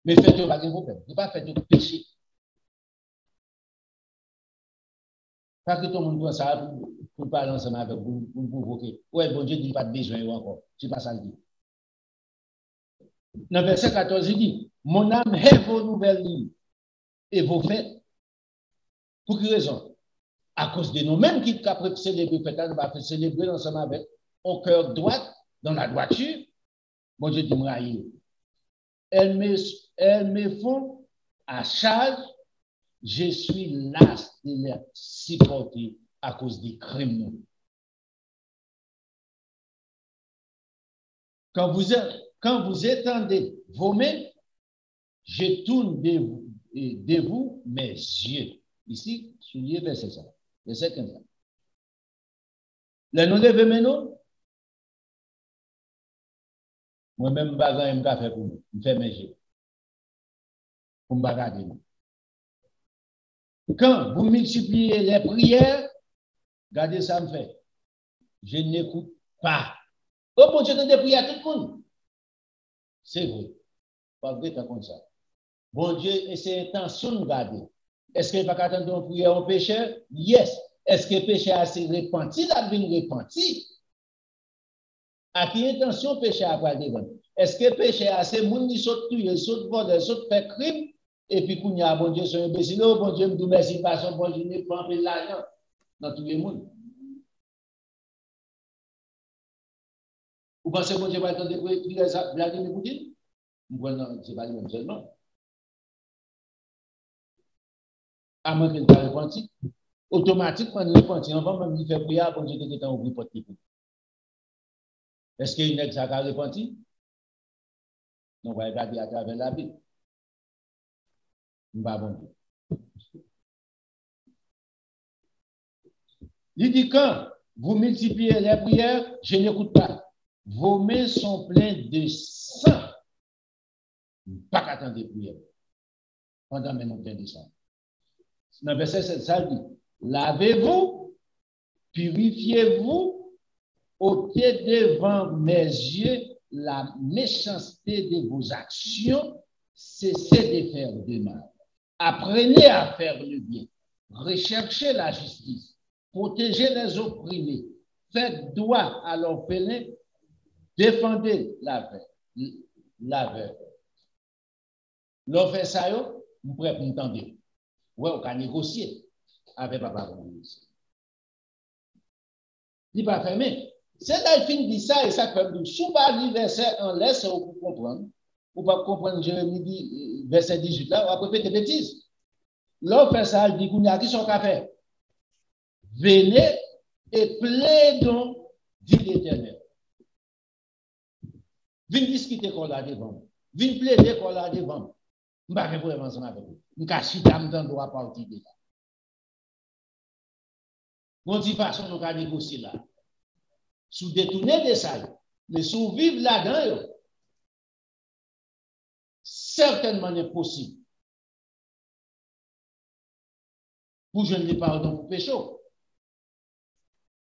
Mais fait tout, pas de problème. Ce n'est pas fait tout péché. Pas que tout le monde doit ça pour parler ensemble avec vous, pour vous provoquer. Ouais, bon Dieu dit pas de besoin encore. C'est pas ça le dit. Dans verset 14, il dit, mon âme est vos nouvelles lignes et vos fêtes. Pour quelle raison? À cause de nous-mêmes qui capable célébrer, peut-être va faire célébrer ensemble avec au cœur droit, dans la droiture. Bon Dieu dit, moi, elles me font à charge, je suis las de les supporter à cause des crimes. Quand vous étendez vos mains, je tourne de vous mes yeux. Ici, soulignez verset 5. Verset 15. Là, nous levons maintenant. Moi-même, je vais faire pour vous. Je fais mes yeux. Pour me regarder. Quand vous multipliez les prières, regardez ça me fait. Je n'écoute pas. Oh, bon Dieu, de prières à tout le monde. C'est vrai. Pas vrai comme ça. Bon Dieu, et c'est intention de garder. Est-ce qu'il n'y a pas qu'attendre une prière au pécheur? Yes. Est-ce que le péché a été repenti? Il a bien repenti. À qui intention le péché a pas devant? Est-ce que le péché a assez moun qui saute tuer, saute voler, saute faire crime? Et puis, quand il y a bon Dieu, c'est un imbécile. Oh, bon Dieu, me dit merci, parce que bon Dieu, ne prend pas l'argent dans tous les mondes. Vous pensez que bon Dieu va attendre de prier ça, Vladimir Poutine? Non, ce n'est pas le même seulement. À moins qu'il ne soit repenti. Automatiquement, il repenti. On va même faire prier, bon Dieu, de temps ouvrir porte. Est-ce qu'il y a une ça a repenti? On va regarder à travers la Bible. On va bon. Il dit quand vous multipliez les prières, je n'écoute pas. Vos mains sont pleines de sang. Pas qu'attendre des prières. Pendant mes montées de sang. Dans le verset 7, ça dit, lavez-vous, purifiez-vous, ôtez devant mes yeux la méchanceté de vos actions, cessez de faire du mal. Apprenez à faire le bien, recherchez la justice, protégez les opprimés, faites droit à l'orphelin, défendez l'aveugle. L'on fait ça, vous pouvez m'entendre. Ouais, on peut négocier avec papa. Il va fermer. C'est là qu'il dit ça et ça fait si vous parlez verset en laisse, vous comprendre. Vous pas comprendre Jérémie dit verset 18 là, on va répéter des bêtises. L'on fait ça, il dit qu'on y a qui sont café. Venez et plaidons, dit l'Éternel. Venez discuter qu'on l'a devant. Venez plaider qu'on l'a devant. Je ne vais pas répondre ensemble avec vous. Je ne vais pas chiter droit partir de là. On dit façon nous allons négocier là. Sous détourner de ça, mais sous vivre là-dedans, certainement n'est possible. Pour je ne l'ai pas dans mon péché.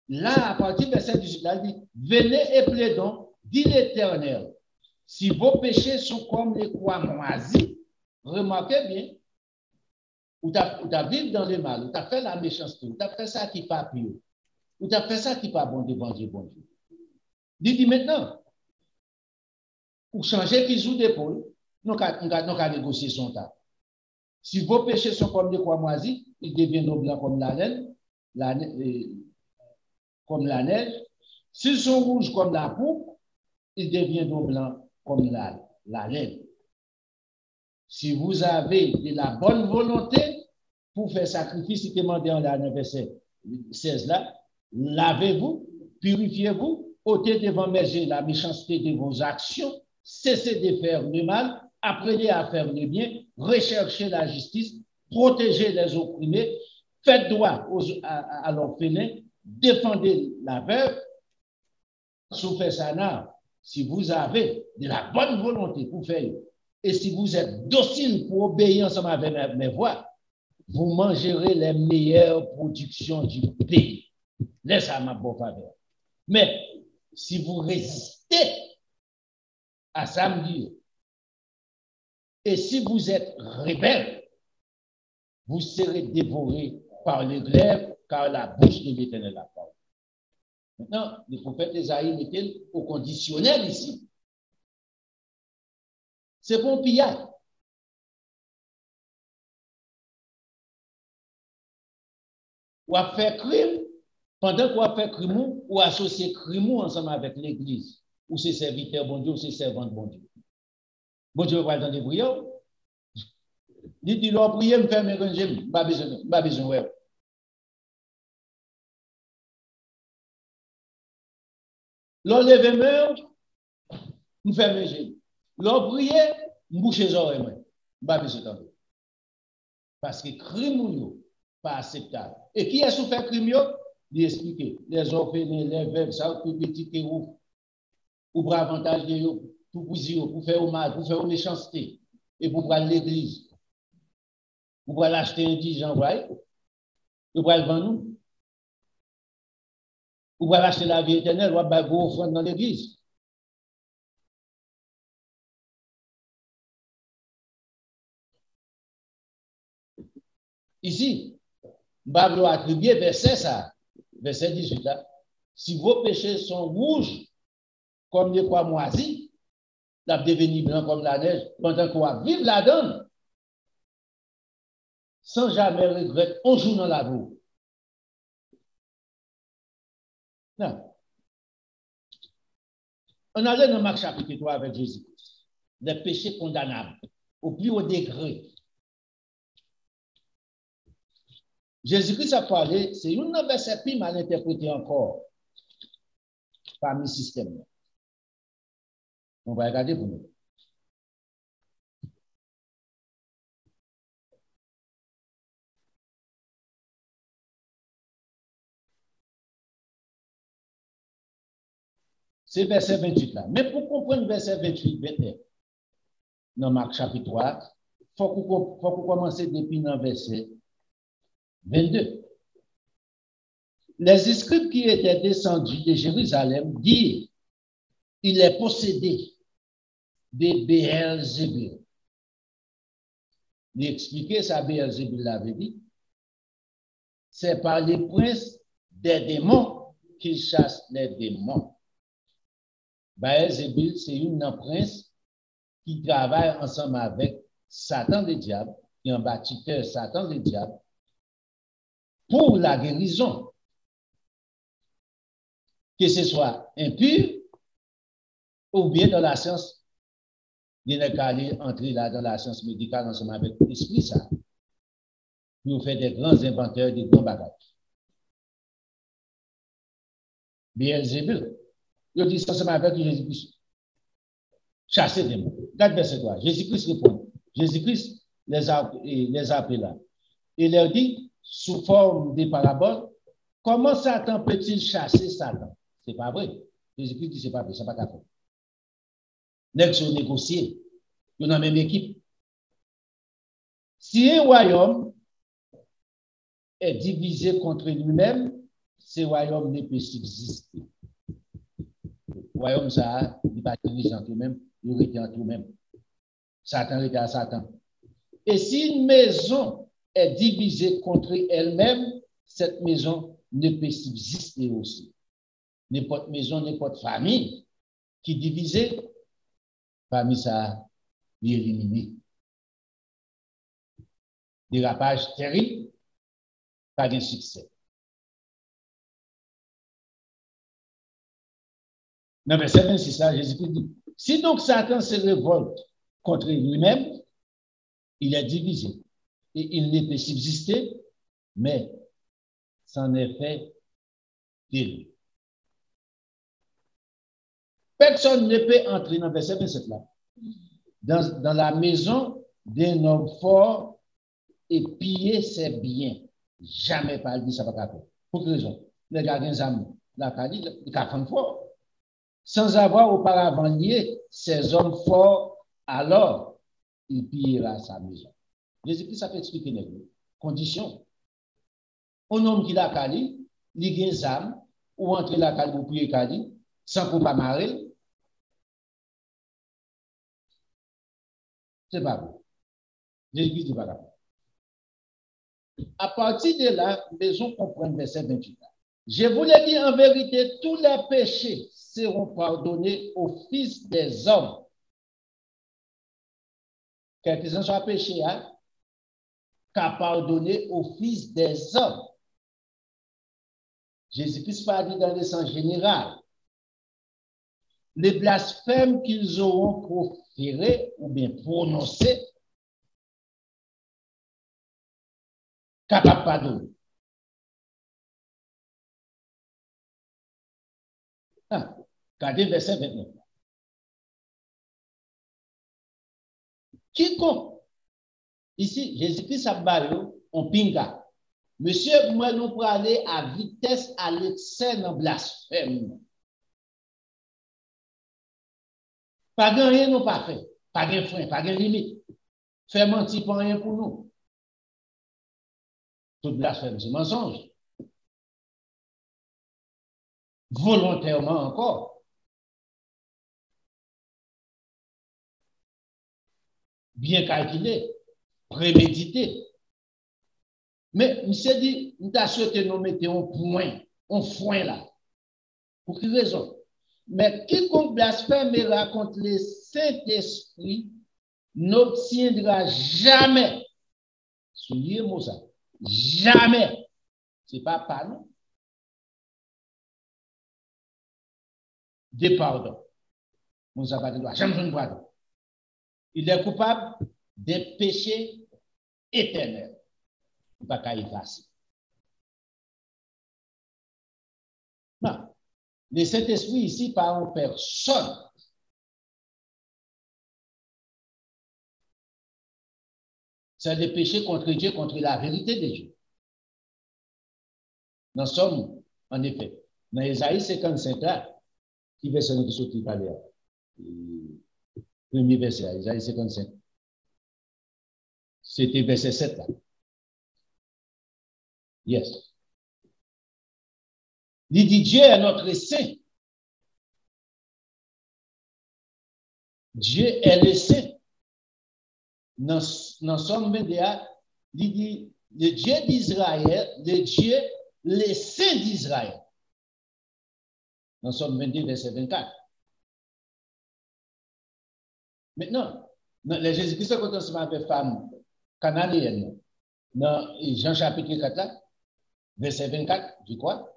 Là, à partir de verset 18, là, il dit, venez et plaidons, dit l'Éternel, si vos péchés sont comme les croix moisies, remarquez bien, ou tu as vécu dans le mal, ou tu as fait la méchanceté, ou tu as fait ça qui n'est pas pur, ou tu as fait ça qui n'est pas bon devant Dieu, bon Dieu. Dit maintenant, pour changer qui joue d'épaule, nous avons négocié son temps. Si vos péchés sont comme des croix moisies, ils deviendront blancs comme la neige. S'ils sont rouges comme la pourpre, ils deviendront blancs comme la laine. Si vous avez de la bonne volonté pour faire sacrifice, il demandé en verset 16 là, lavez-vous, purifiez-vous, ôtez devant mes yeux la méchanceté de vos actions, cessez de faire le mal, apprenez à faire le bien, recherchez la justice, protégez les opprimés, faites droit à l'orphelin, défendez la veuve. Si vous avez de la bonne volonté pour faire, et si vous êtes docile pour obéir ensemble avec mes voix, vous mangerez les meilleures productions du pays. Laisse à ma bonne faveur. Mais si vous résistez à samedi, et si vous êtes rebelle, vous serez dévorés par les glaives, car la bouche de l'Éternel a parlé. Maintenant, le prophète Esaïe mettait au conditionnel ici. C'est bon pillage. Ou a fait crime, pendant qu'on a fait crime, ou associé crime ensemble avec l'église. Ou c'est serviteur bon Dieu, ou c'est servante bon Dieu. Bon Dieu va dans des prières. Il dit, l'on prie, me fait mes rangées, pas besoin, ouais. L'on lève meur, me fait mes rangées. L'on prie, me bouche les oreilles, pas besoin d'entendre. Parce que crime, pas acceptable. Et qui a souffert crime, il explique. Les orphelins, les veuves, ça, pour petit ou pour avantage de eux, pour faire mal, pour faire une méchanceté, et pour prendre l'église. Pour l'acheter indigent, voyez? Pour le vendre nous. Pour acheter la vie éternelle, pour faire vos offrandes dans l'église. Ici, Bible attribué verset ça, verset 18 là. Si vos péchés sont rouges comme les pois moisis, ils vont devenir blancs comme la neige, pendant qu'on va vivre la donne, sans jamais regretter un jour dans la boue. Non. On allait dans Marc chapitre 3 avec Jésus-Christ. Les péchés condamnables, au plus haut degré. Jésus-Christ a parlé, c'est une verset plus mal interprété encore parmi le système. On va regarder pour nous. C'est verset 28 là. Mais pour comprendre verset 28, 21, dans Marc chapitre 3, il faut qu'on commence depuis dans verset 22. Les scribes qui étaient descendus de Jérusalem dirent, il est possédé de Béelzébul. Il expliquait ça, Béelzébul l'avait dit. C'est par les princes des démons qu'il chasse les démons. Béelzébul, c'est une prince qui travaille ensemble avec Satan le diable, qui est un bâtisseur Satan le diable, pour la guérison. Que ce soit impur ou bien dans la science, il n'est qu'à aller entrer là dans la science médicale ensemble avec l'esprit ça. Nous faisons des grands inventeurs, des grands bagages. Béelzébul, il dit ça ensemble avec Jésus-Christ. Chasser des mots. Regarde verset 3. Jésus-Christ répond. Jésus-Christ les appelle là. Il leur dit, sous forme de parabole, comment Satan peut-il chasser Satan? C'est pas vrai. Jésus-Christ dit, c'est pas vrai, c'est pas capable. Nèg sont négociés. Ils sont dans la même équipe. Si un royaume est divisé contre lui-même, ce royaume ne peut subsister. Le royaume, ça, il n'est pas dirigé en tout-même, il est en tout-même. Satan est à Satan. Et si une maison est divisée contre elle-même, cette maison ne peut subsister aussi. N'importe maison, n'importe famille qui est divisée, parmi ça, il est éliminé. Dérapage terrible, pas de succès. Non, mais c'est ça, Jésus-Christ dit. Si donc Satan se révolte contre lui-même, il est divisé. Et il ne peut subsister, mais c'en est fait de lui. Personne ne peut entrer dans verset 27 là. Dans la maison d'un homme fort et piller ses biens. Jamais pas dit ça pas faire. Pour quelle raison? Les gars des amis, la Cali, il a fait fort. Sans avoir auparavant lié ces hommes forts, alors il pillera sa maison. Jésus-Christ, ça peut expliquer les conditions. Un homme qui l'a Cali, il a des âmes, ou entrer la Cali pour prier Cali, sans qu'on pas marrer. C'est pas bon. Jésus-Christ dit pas là. À partir de là, les gens comprennent verset 28. Je vous le dis en vérité, tous les péchés seront pardonnés aux fils des hommes. Quelques-uns sont péchés, hein? Qu'à pardonner aux fils des hommes. Jésus-Christ parle dans le sens général. Les blasphèmes qu'ils auront proférés ou bien prononcés, capable de pardonner. Ah, regardez verset 29. Quiconque, ici, Jésus-Christ a baillé en pinga. Monsieur, moi, nous pour aller à vitesse à l'excès dans blasphème. Pas de rien, nous pas fait. Pas de frein, pas de limite. Faire mentir pour rien pour nous. Tout blasphème, c'est mensonge. Volontairement encore. Bien calculé, prémédité. Mais, monsieur dit, nous avons souhaité nous mettre un foin là. Pour quelle raison? Mais quiconque blasphémera contre le Saint-Esprit n'obtiendra jamais, soulignez moi ça, jamais, c'est pas non, de pardon. Nous n'avons pas de droit, jamais de pardon. Il est coupable des péchés éternels. Il ne peut pas y effacer. Non. Le Saint-Esprit ici parle en personne. C'est des péchés contre Dieu, contre la vérité de Dieu. Nous sommes, en effet, dans Isaïe 55 là, qui verset nous sorti par là. Premier verset, Isaïe 55. C'était verset 7 là. Yes. Il dit Dieu est notre saint. Dieu est le saint. Dans Somme 21, il dit le Dieu d'Israël, le Dieu, le saint d'Israël. Dans Somme 22, verset 24. Maintenant, le Jésus-Christ a commencé avec femme cananéenne. Dans Jean chapitre 4, verset 24, je crois,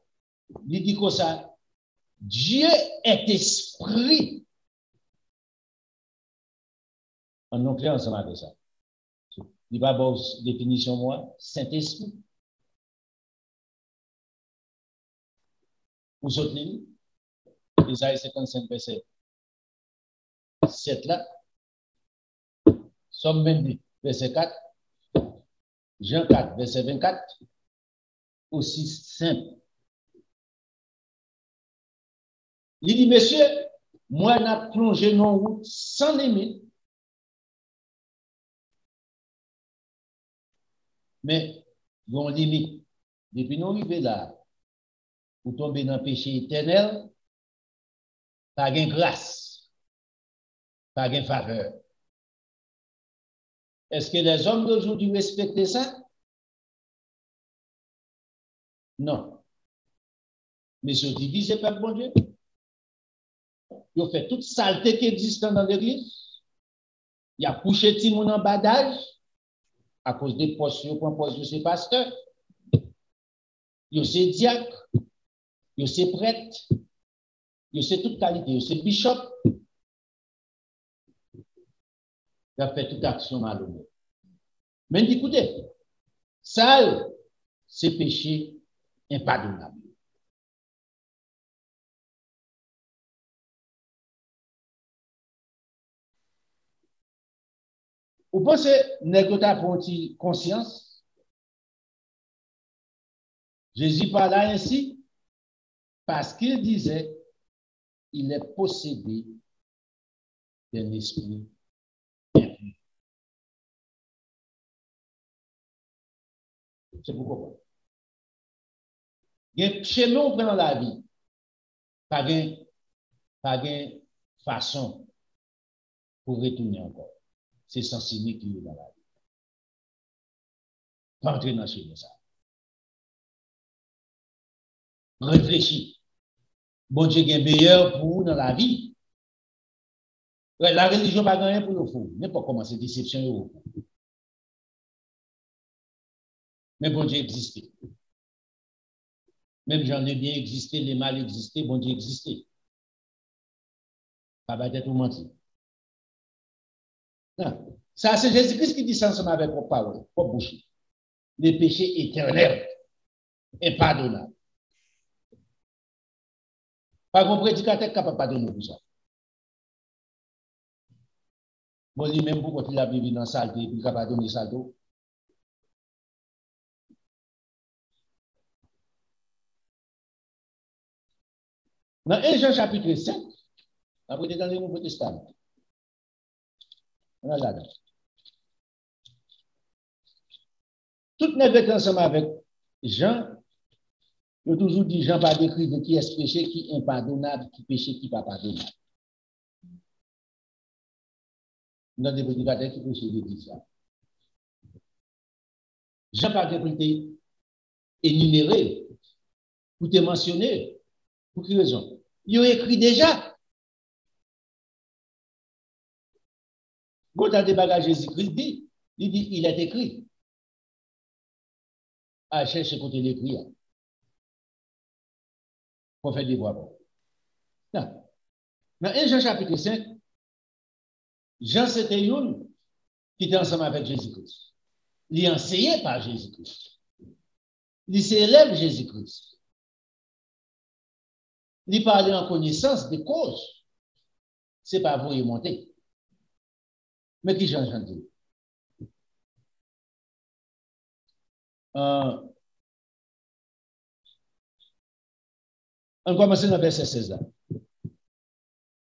il dit comme ça, Dieu est esprit. On a clair ensemble avec ça. Il va avoir définition, moi, Saint-Esprit. Vous autres, Isaïe 55, verset 7 là, Somme 22, verset 4, Jean 4, verset 24, aussi simple. Il dit, monsieur, moi, n'a plongé dans une route sans limite. Mais, bon limite, depuis nous arrivons là, pour tomber dans le péché éternel, pas de grâce, pas de faveur. Est-ce que les hommes d'aujourd'hui respectent ça? Non. Mais sur divisé par le bon Dieu. Ils ont fait toute saleté qui existe dans l'église. Il y a couché Timon en badage à cause des postes, ils prennent poste de ces pasteurs. Ils ont ces diacres, ils ont ces prêtres, ils ont ces toute qualité, ils ont ces bishops. Il a fait toute action malhonnête. Mais écoutez, ça, c'est péché impardonnable. Vous pensez négocier pour une conscience? Jésus parla ainsi parce qu'il disait il est possédé d'un esprit impur. C'est pourquoi. Chez nous, dans la vie, pas de façon pour retourner encore. C'est sensible qui est dans la vie. Pas entrer dans chez nous ça. réfléchis. Bon Dieu est meilleur pour vous dans la vie. La religion n'a pas rien pour le fou. N'importe comment, c'est déception. Mais bon Dieu existait. Même j'en ai bien existé, les mal existaient, bon Dieu existait. Pas être tout menti. Non. Ça, c'est Jésus-Christ qui dit ça ensemble avec vos paroles, vos bouches. Les péchés éternels, impardonnables. Pas un prédicateur capable de pardonner pour ça. Bon, lui-même, pourquoi il a vécu dans la saleté, il est capable de donner ça. Dans 1 Jean chapitre 5, après dans le Nouveau Testament, on a là. Tout n'est pas ensemble avec Jean. Il a toujours dit Jean va décrire qui est ce péché, qui est impardonnable, qui péché, qui n'est pas pardonnable. Nous avons des prédicateurs qui péchent de dire ça. Jean pas été énuméré, pour te mentionner. Pour quelle raison? Il a écrit déjà. Quand tu as des bagages Jésus-Christ dit, il est écrit. À chercher côté l'écrit. Pour faire des voix. Non. Dans 1 Jean chapitre 5, Jean c'était une qui était ensemble avec Jésus-Christ. Il est enseigné par Jésus-Christ. Il s'élève Jésus-Christ. Il parlait en connaissance des causes. Ce n'est pas vous y monter. Mais qui Jean dit? On commence dans le verset 16 là.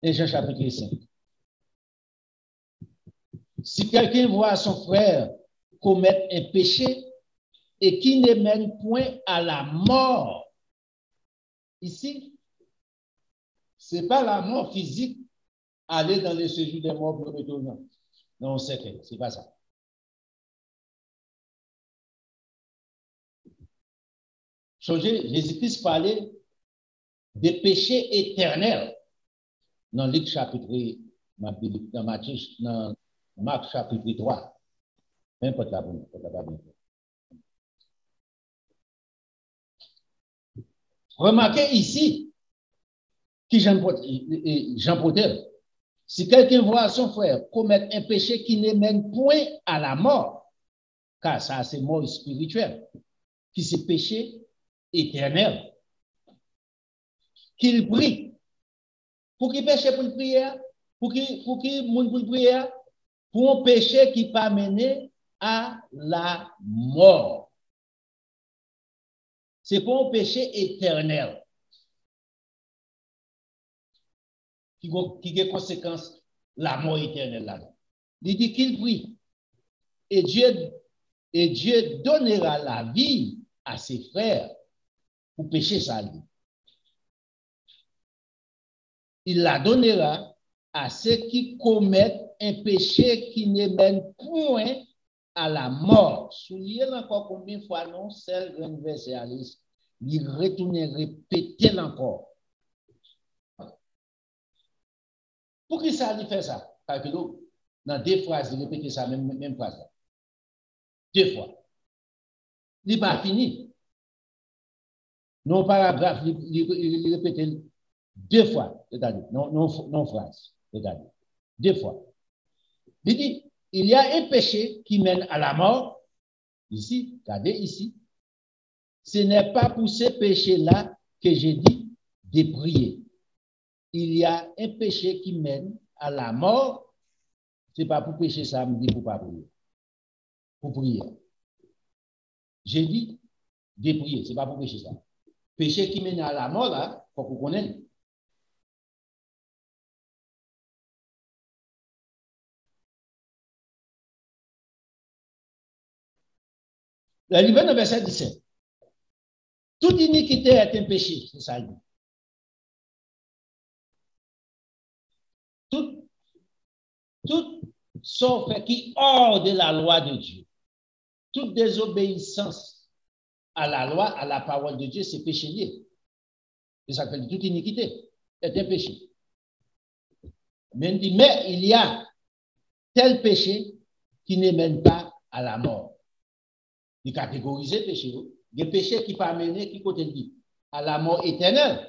Et Jean chapitre 5. Si quelqu'un voit son frère commettre un péché et qui ne mène point à la mort, ici, ce n'est pas la mort physique, aller dans le séjour des morts pour le retourner. Non, c'est que ce n'est pas ça. Jésus-Christ parlait des péchés éternels dans Luc chapitre, dans Matthieu, dans Marc chapitre 3. N'importe la bonne. Remarquez ici que Jean Potel, si quelqu'un voit son frère commettre un péché qui ne mène point à la mort, car ça c'est mort spirituelle, qui c'est péché éternel, qu'il prie. Pour qu'il péché pour le prière, pour qu'il monde pour le prière, pour un péché qui pas mené à la mort. C'est pour un péché éternel qui a conséquence la mort éternelle là. Il dit qu'il prie et Dieu donnera la vie à ses frères pour pécher sa vie. Il la donnera à ceux qui commettent un péché qui ne mène point à la mort. Soulignez encore combien de fois non, celle d'un verset à l'île, il retourne répéter encore. Pour qui ça lui fait ça? Parce que dans deux phrases, il répète ça, même phrase. Deux fois. Il n'est pas fini. Non paragraphe, il répète deux fois. Regardez, non phrase. Regardez. Deux fois. Il dit, il y a un péché qui mène à la mort. Ici, regardez ici. Ce n'est pas pour ce péché-là que j'ai dit de prier. Il y a un péché qui mène à la mort. Ce n'est pas pour pécher ça, me dit pour pas prier. Pour prier. J'ai dit de prier, ce n'est pas pour pécher ça. Péché qui mène à la mort, là, il faut qu'on connaisse. Le livre dans verset 17. Toute iniquité est un péché, c'est ça. Tout sauf qui hors de la loi de Dieu. Toute désobéissance à la loi, à la parole de Dieu, c'est péché lié. Et ça fait toute iniquité est un péché. Mais il y a tel péché qui ne mène pas à la mort. Il catégorise péché. Des péchés qui pas mener, qui côté dit, à la mort éternelle.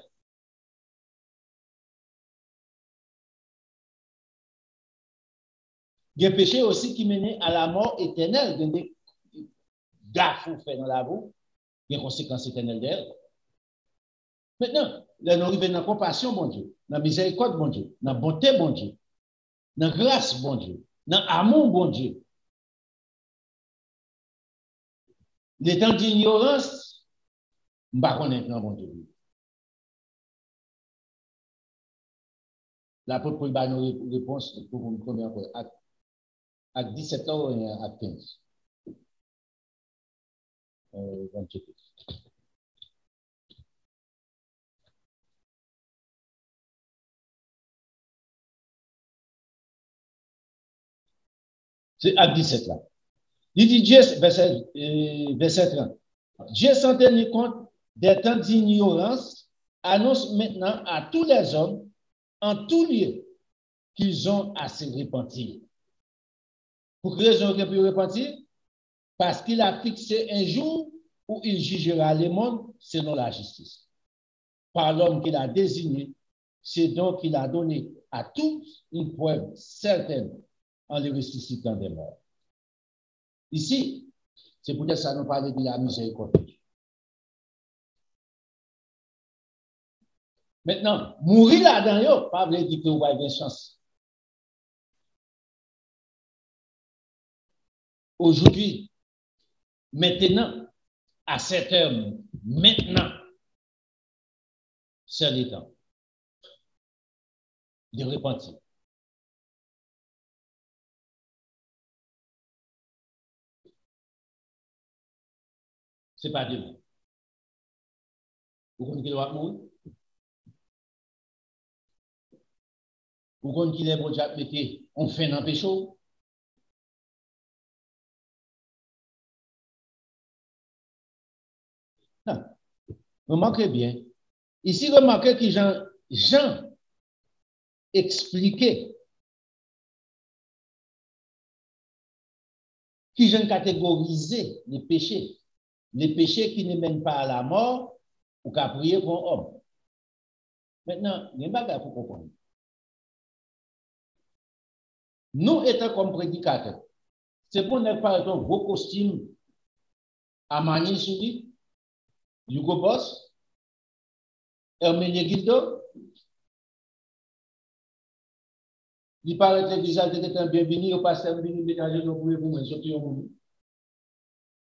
Des péchés aussi qui mènent à la mort éternelle. Des gaffes fait dans la boue, des conséquences éternelles d'elle. Maintenant, là, nous arrivons dans la compassion, bon Dieu, dans la miséricorde, bon Dieu, dans la bonté, bon Dieu, dans la grâce, bon Dieu, dans l'amour, bon Dieu. Les temps d'ignorance, je ne sais pas connaître, bon Dieu. L'apôtre Paul a une réponse pour une première fois. À 17 ans et à 15. C'est à 17 là. Il dit Dieu, verset 30. Dieu sans tenir compte des temps d'ignorance, annonce maintenant à tous les hommes, en tout lieu, qu'ils ont à se repentir. Pour quelle raison ils ont repentir? Parce qu'il a fixé un jour où il jugera les mondes selon la justice. Par l'homme qu'il a désigné, c'est donc qu'il a donné à tous une preuve certaine en les ressuscitant des morts. Ici, c'est peut-être ça nous parle de la miséricorde. Maintenant, mourir là-dedans, pas vrai dire que vous avez une chance. Aujourd'hui, maintenant, à cette heure, maintenant, c'est le temps de repentir. Ce n'est pas demain. Vous comprenez qu'il va mourir? Vous comprenez qu'il est bon Dieu mettre on fait dans le péché? Non. Remarquez bien. Ici, remarquez que Jean expliquait qui Jean catégorisé les péchés qui ne mènent pas à la mort ou qu'à prier pour un homme. Maintenant, il y a un bagage pour comprendre. Nous, étant comme prédicateurs, c'est pour ne pas être vos costumes à manier sur lui, Hugo Boss, Herménie Guildo, il paraît que déjà que tu es bienvenu au pasteur, bienvenu ménager nos pour moi, surtout au monde.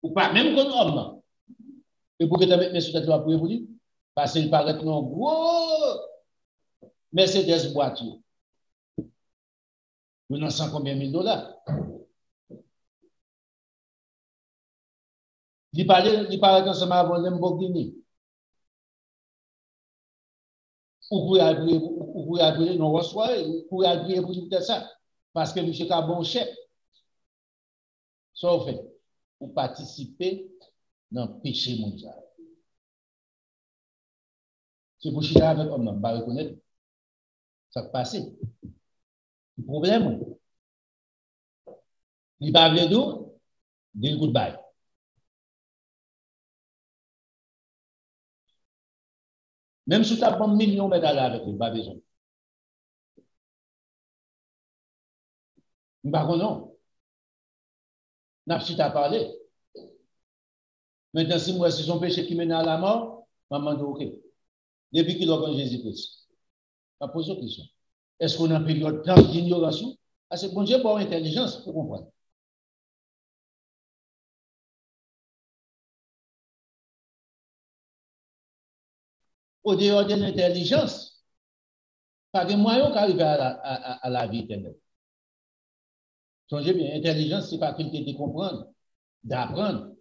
Ou pas, même comme homme. Et pour que tu aies mis sur tête pour lui, parce qu'il paraît que non, gros Mercedes voiture. Nous n'en savons combien de $. Il paraît qu'ensemble avant Lamborghini. Ou pour appeler nos soirées, ou pour appeler pour dire ça. Parce que M. Cabon chef. Ça fait, pour participer dans le péché mondial. C'est pour chier avec homme, on va reconnaître. Ça va passer. Le problème, il va appeler d'où? Dit goodbye. Même si tu as un million de dollars avec lui, pas besoin. Par contre, non. N'a pas si tu as parlé. Maintenant, si moi, c'est son péché qui mène à la mort, maman dit OK. Depuis qu'il a connu Jésus-Christ. Je pose une question. Est-ce qu'on a une période d'ignorance? Ah, c'est bon Dieu pour intelligence pour comprendre. Au dehors de l'intelligence, pas de moyen d'arriver à la vie éternelle. Songez bien, l'intelligence, c'est faculté de comprendre, d'apprendre,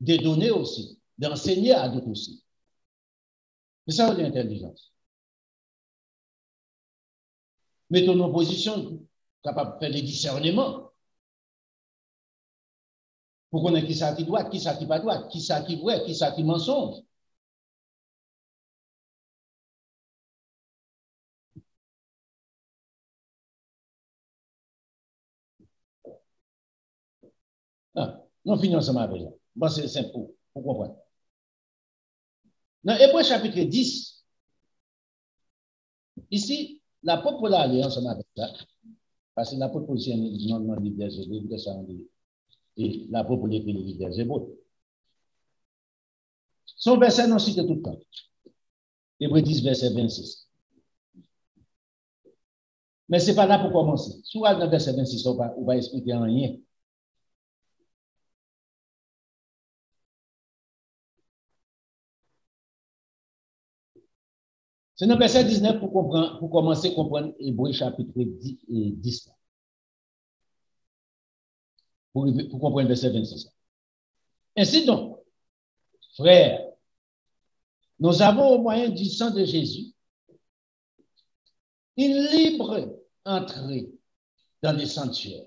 de donner aussi, d'enseigner à d'autres aussi. C'est ça l'intelligence. Mettons nos positions, capables de faire des discernements. Pour connaître qui ça qui doit, qui ça qui pas doit, qui ça qui vrai, qui ça qui mensonge. Non, non finissons ensemble avec ça. Bon, c'est simple pour comprendre. Dans Hébreux chapitre 10, ici, l'apôtre Paul a allé ensemble avec ça, parce que l'apôtre Paul aussi a dit non, non, livre des Hébreux, ça on dit. Et l'apôtre Paul écrit le livre des Hébreux. Son verset non cité tout le temps. Hébreux 10, verset 26. Mais ce n'est pas là pour commencer. Si vous regardez le verset 26, on va expliquer rien. C'est dans le verset 19 pour commencer à comprendre Hébreux chapitre 10. Pour comprendre le verset 26. Ainsi donc, frères, nous avons au moyen du sang de Jésus une libre entrée dans les sanctuaires.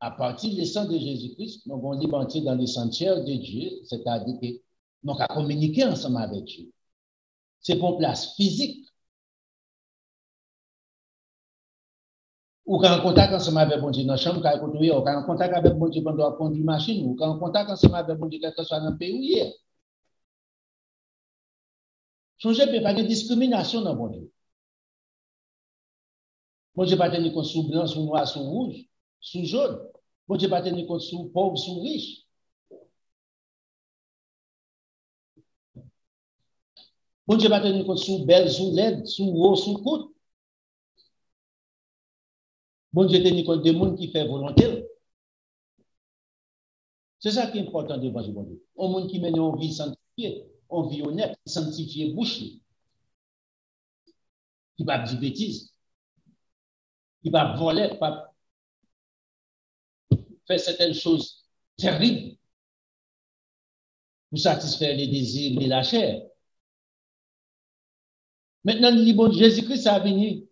À partir du sang de Jésus-Christ, nous avons libre entrée dans les sanctuaires de Dieu, c'est-à-dire que nous avons communiqué ensemble avec Dieu. C'est pour place physique. Ou quand on contact ensemble avec bon Dieu dans la chambre, quand on en contact avec bon Dieu pendant qu'on conduit machine, ou quand on contact ensemble avec bon Dieu quel que soit dans le pays où il est. Changer peut pas de discrimination dans bon Dieu. Bon Dieu pas tenir compte sous blanc, sous noir, sous rouge, sous jaune. Bon Dieu pas tenir compte sous pauvre, sous riche. Bon Dieu pas tenir compte sous belle, sous laide, sous haut, sous coûte. Bon Dieu tenir compte des gens qui fait volonté. C'est ça qui est important devant Dieu. Un monde qui mène une vie sanctifiée, une vie honnête, sanctifiée, bouchée, qui va dire bêtises, qui va voler, qui va faire certaines choses terribles pour satisfaire les désirs de la chair. Maintenant, le bon Jésus-Christ a venu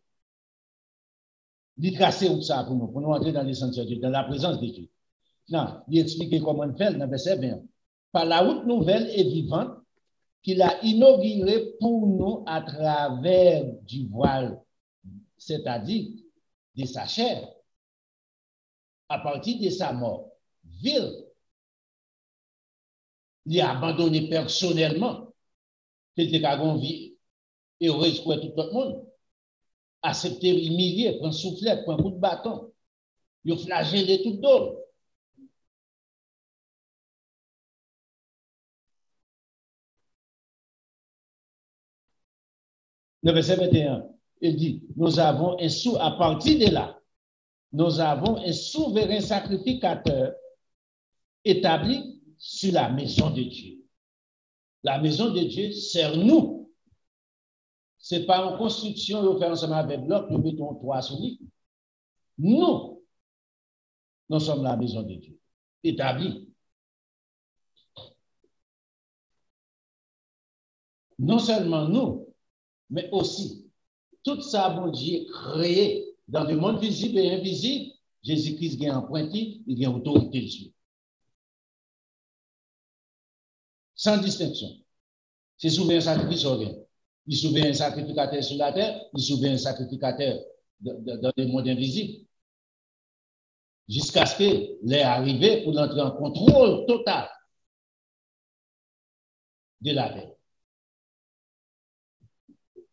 lui tracer tout ça pour nous entrer dans les sanctuaires de Dieu, dans la présence de Dieu. Non, il explique comment faire dans le verset 20. Par la route nouvelle et vivante qu'il a inaugurée pour nous à travers du voile, c'est-à-dire de sa chair, à partir de sa mort vile. Il a abandonné personnellement, qu'il était qu'à une vie heureuse pour tout le monde, accepter, humilier, prendre soufflette, prendre un coup de bâton, il a flagellé tout d'eau. Le verset 21, il dit, nous avons à partir de là, nous avons un souverain sacrificateur établi sur la maison de Dieu. La maison de Dieu sert nous. Ce n'est pas en construction, nous faisons ensemble avec bloc, nous mettons trois sur lui. Nous sommes la maison de Dieu, établie. Non seulement nous, mais aussi tout ça, bon Dieu, créé dans le monde visible et invisible, Jésus-Christ a emprunté, il a autorité dessus. Sans distinction. C'est souvent un sacrifice organ. Il est souvent un sacrificateur sur la terre, il est souvent un sacrificateur dans le monde invisible. Jusqu'à ce qu'il est arrivé pour entrer en contrôle total de la terre.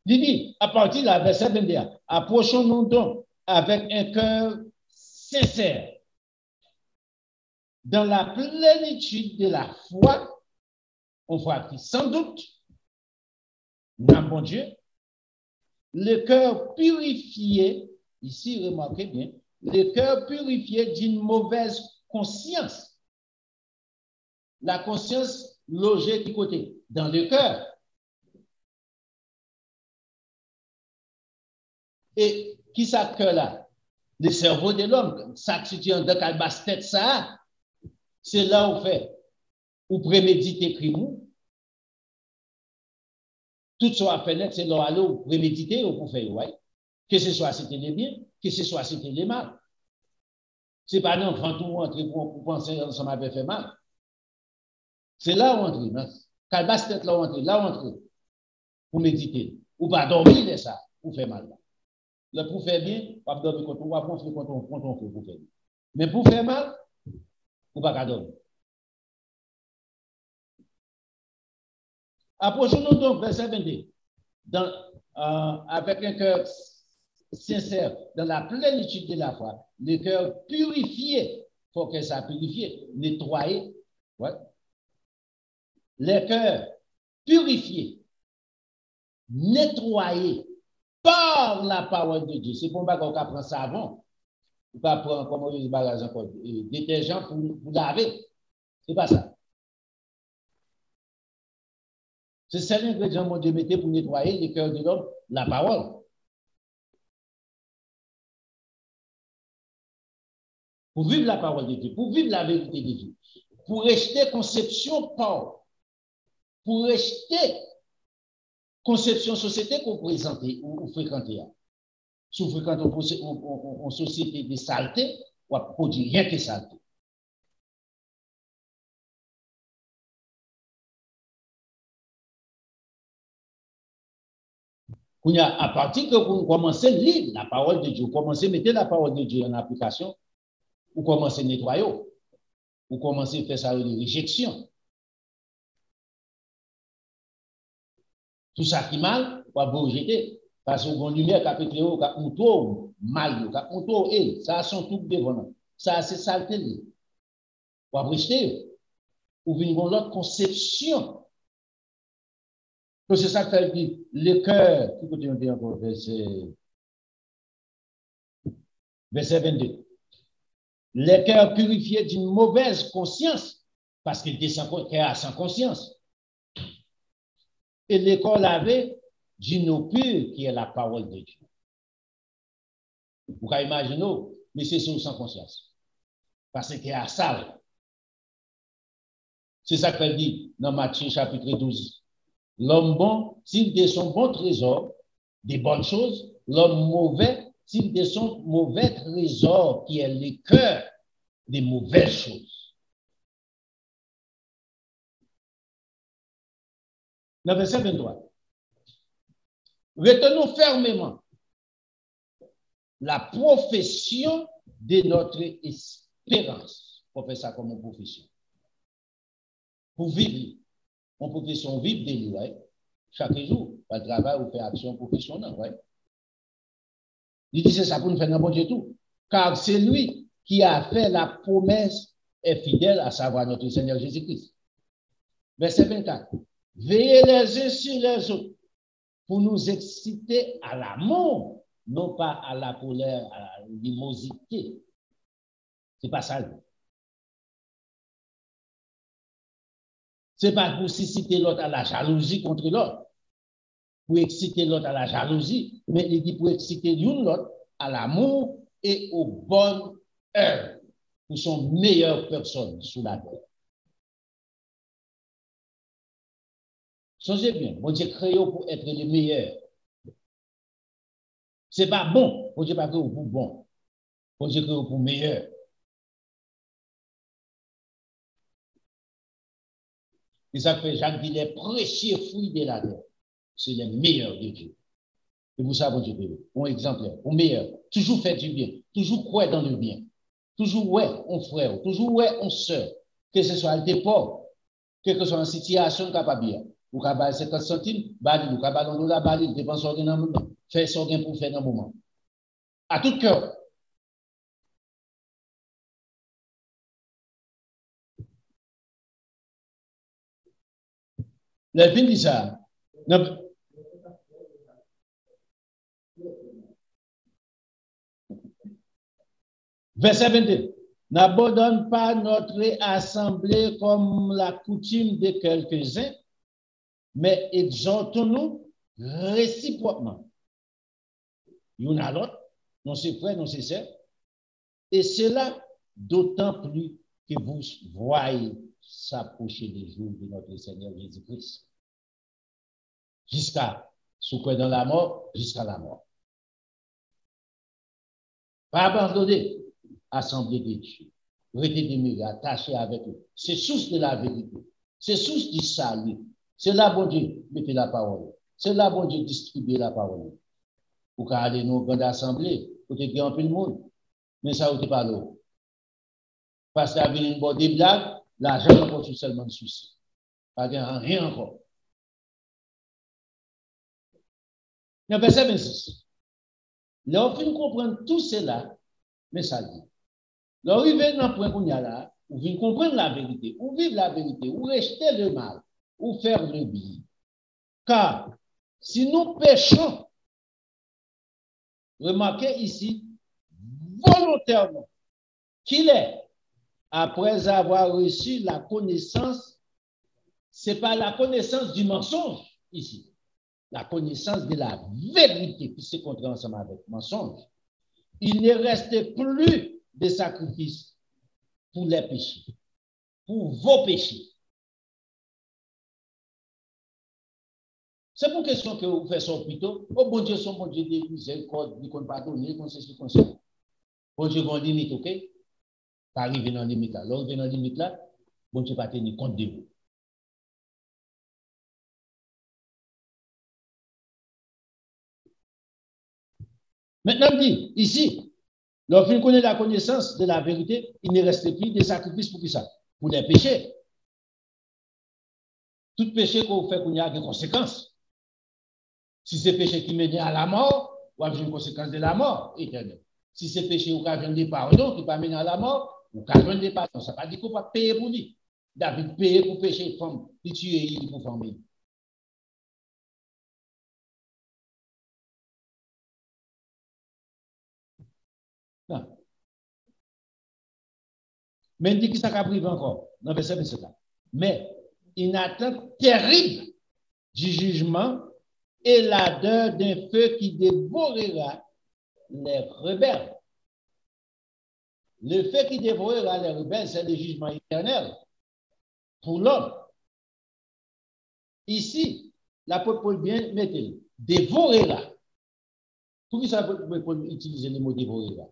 Il dit, à partir de la verset 21, approchons-nous donc avec un cœur sincère, dans la plénitude de la foi, on voit que sans doute, non, bon Dieu, le cœur purifié, ici, remarquez bien, le cœur purifié d'une mauvaise conscience. La conscience logée du côté, dans le cœur. Et qui ça cœur là? Le cerveau de l'homme, ça que tu en de calbas tête ça, c'est là où fait, où préméditer crime. Tout soit fait, c'est là où préméditer ou pour faire, ouais. Que ce soit c'était les biens, que ce soit c'était les mal. C'est pas non, quand tout entrer pour penser que ça m'avait fait mal. C'est là où entrer, calbas tête là où entrer, pour méditer, ou pas dormir de ça, pour faire mal. Le pour faire bien, on va dormir quand on va penser quand on fait pour faire bien. Mais pour faire mal, ou pas qu'à donner. Approchons-nous donc, verset 22, avec un cœur sincère, dans la plénitude de la foi, le cœur purifié, il faut que ça purifie, nettoyé, ouais. Le cœur purifié, nettoyé par la parole de Dieu. C'est pour ça qu'on apprend ça avant. On va prendre comment il bagage encore détergent pour laver. C'est pas ça. C'est ça l'ingrédient que Dieu mettait pour nettoyer le cœur de l'homme, la parole. Pour vivre la parole de Dieu, pour vivre la vérité de Dieu, pour rejeter conception Paul, pour rejeter conception société qu'on présente ou fréquenter. Si vous fréquentez une société de saleté, on ne produit rien que saleté. À partir que vous commencez à lire la parole de Dieu, vous commencez à mettre la parole de Dieu en application, vous commencez à nettoyer, vous commencez à faire ça de réjection. Tout ça qui est mal, vous rejeter. Parce que vous avez une lumière qui a fait Cléo, qui a un tour mal, qui a un tour et ça a son tout devant. Ça c'est saleté. Vous rejeter. Vous venez dans l'autre conception. C'est ça que ça dit. Le cœur, qui peut dire encore, verset 22. Le cœur purifié d'une mauvaise conscience, parce qu'il était sans conscience. Et le corps lavé d'une eau pure qui est la parole de Dieu. Vous pouvez imaginer, mais c'est sans conscience. Parce qu'il est à sale. C'est ça qu'elle dit dans Matthieu chapitre 12. L'homme bon, s'il de son bon trésor, des bonnes choses, l'homme mauvais, s'il de son mauvais trésor, qui est le cœur des mauvaises choses. Dans verset 23. Retenons fermement la profession de notre espérance. On fait ça comme une profession. Pour vivre, en profession vivre de lui, ouais. Chaque jour, pas de travail ou faire action professionnelle. Ouais. Il dit c'est ça pour nous faire un bon Dieu tout. Car c'est lui qui a fait la promesse et fidèle, à savoir notre Seigneur Jésus-Christ. Verset 24. Veillez les uns sur les autres pour nous exciter à l'amour, non pas à la colère, à l'animosité. C'est pas ça. C'est pas pour susciter l'autre à la jalousie contre l'autre, pour exciter l'autre à la jalousie, mais il dit pour exciter l'autre à l'amour et aux bonnes œuvres, pour son meilleure personne sous la terre. Songez bien, bon Dieu créé pour être le meilleur. C'est pas bon, bon Dieu pas créé pour bon, bon Dieu créé pour meilleur. Et ça fait Jacques dit les précieux fruits de la terre, c'est les meilleurs de Dieu. Et vous savez, bon Dieu, bon exemplaire, bon meilleur, toujours faire du bien, toujours croire dans le bien, toujours ouais, on frère, toujours ouais, on sœur, que ce soit des pauvres, que ce soit en situation capable. Ou capable 50 centimes, bali, ou capable dans la bali, dépense orgain dans le moment, faire son gain pour faire dans le moment. À tout cœur. Le fin dit ça. Verset 22. N'abandonne pas notre assemblée comme la coutume de quelques-uns, mais exhortons-nous réciproquement. L'un à l'autre, non c'est frère, non c'est sœur. Et cela d'autant plus que vous voyez s'approcher des jours de notre Seigneur Jésus-Christ. Jusqu'à ce que dans la mort, jusqu'à la mort. Pas abandonner, assemblée de Dieu. Restez demeurés, attachés avec eux. C'est source de la vérité. C'est source du salut. C'est là, bon Dieu, mettez la parole. C'est là, bon Dieu, distribuer la parole. Pour aller dans une grande assemblée, pour te dire un peu le monde. Mais ça, vous ne pas l'eau. Parce qu'il y avait une bonne des blagues, l'argent n'a pas seulement de souci. Pas de rien encore. Dans verset 26, lorsqu'on comprend tout cela, mais ça dit, lorsqu'on arrive dans le point qu'on y a là, ou vient comprendre la vérité, ou vivre la vérité, ou rejeter le mal, ou faire le bien. Car si nous péchons, remarquez ici, volontairement, qu'il est, après avoir reçu la connaissance, ce n'est pas la connaissance du mensonge ici, la connaissance de la vérité, qui se contraint ensemble avec le mensonge. Il ne reste plus de sacrifice pour les péchés, pour vos péchés. C'est pour question que vous faites ça plutôt. Oh bon Dieu, son bon Dieu de miséricorde, il ne compte pas donner, comme ceci, comme ça. Bon Dieu, va en limite, ok? Pas arriver dans la limite là. Lorsque dans la limite là, bon Dieu va tenir compte de vous. Maintenant, on dit, ici, lorsqu'on connaît la connaissance de la vérité, il ne reste plus de sacrifices pour qui ça? Pour les péchés. Tout péché qu'on fait, qu'il y a des conséquences. Si c'est péché qui mène à la mort, ou à une conséquence de la mort éternelle. Si c'est péché ou qu'à des pardons qui va mener à la mort, ou qu'à des pardons, ça ne veut pas dire qu'on va payer pour lui. David paye pour pécher femme, il tue pour famille. Non. Mais il dit que ça va priver encore. Non, mais c'est ça. Mais une attente terrible du jugement et l'ardeur d'un feu qui dévorera les rebelles. Le feu qui dévorera les rebelles, c'est le jugement éternel pour l'homme. Ici, l'apôtre Paul bien mettez dévorera. Pour qui ça peut utiliser le mot dévorera?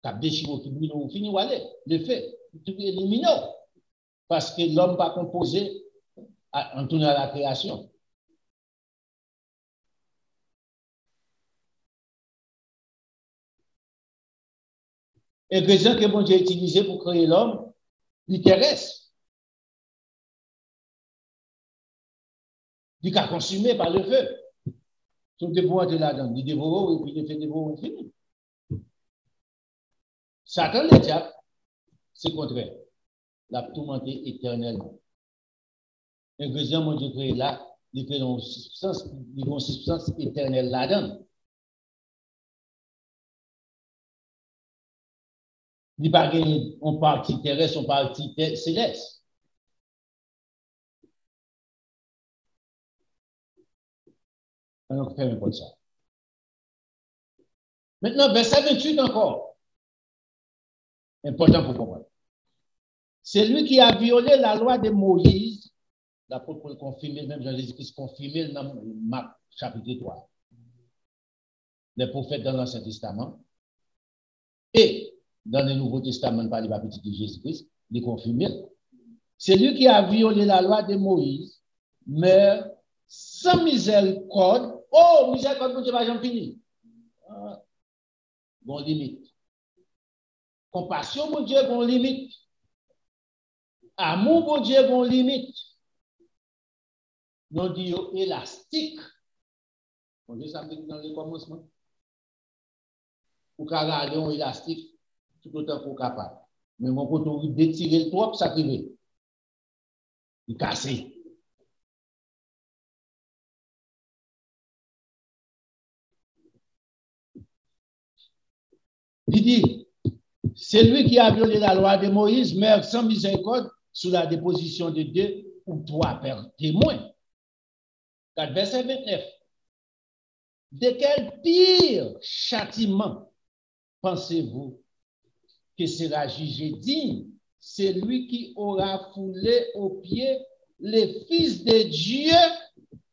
Cap déchiré qui brûle ou fini ou aller. Le feu, tout élimine. Parce que l'homme pas composé en tournant à la création. Ingrédient que bon Dieu a utilisé pour créer l'homme, il terrestre. Il est consumé par le feu. Tout dévore de là-dedans, il dévore et puis il fait dévorer fini. Satan, le diable, c'est contraire. La tourmentée éternellement. Ingrédient, mon Dieu, créé là, il fait une substance éternelle là-dedans. Il n'y a pas une partie terrestre, une partie céleste. Alors, faire un peu de ça. Maintenant, verset 28 encore. Important pour comprendre. C'est lui qui a violé la loi de Moïse, l'apôtre Paul confirmer, même Jean-Jésus-Christ confirmer dans Marc chapitre 3. Les prophètes dans l'Ancien Testament et dans le Nouveau Testament par les baptêmes de Jésus-Christ, les confirmer. C'est lui qui a violé la loi de Moïse, mais sans miséricorde. Oh, miséricorde, mon Dieu, va j'en finir. Bon limite. Compassion, mon Dieu, bon limite. Amour, mon Dieu, bon limite. Non dit élastique. Bon Dieu, ça me dit dans le commencement. Pour garder un élastique, tout autant qu'on capable. Mais mon côté, d'étirer le trop, ça prive. Il casse. Il dit, c'est lui qui a violé la loi de Moïse, mais sans miséricorde, sous la déposition de 2 ou 3 témoins. 4 verset 29. De quel pire châtiment pensez-vous que sera jugé digne celui qui aura foulé aux pieds les fils de Dieu?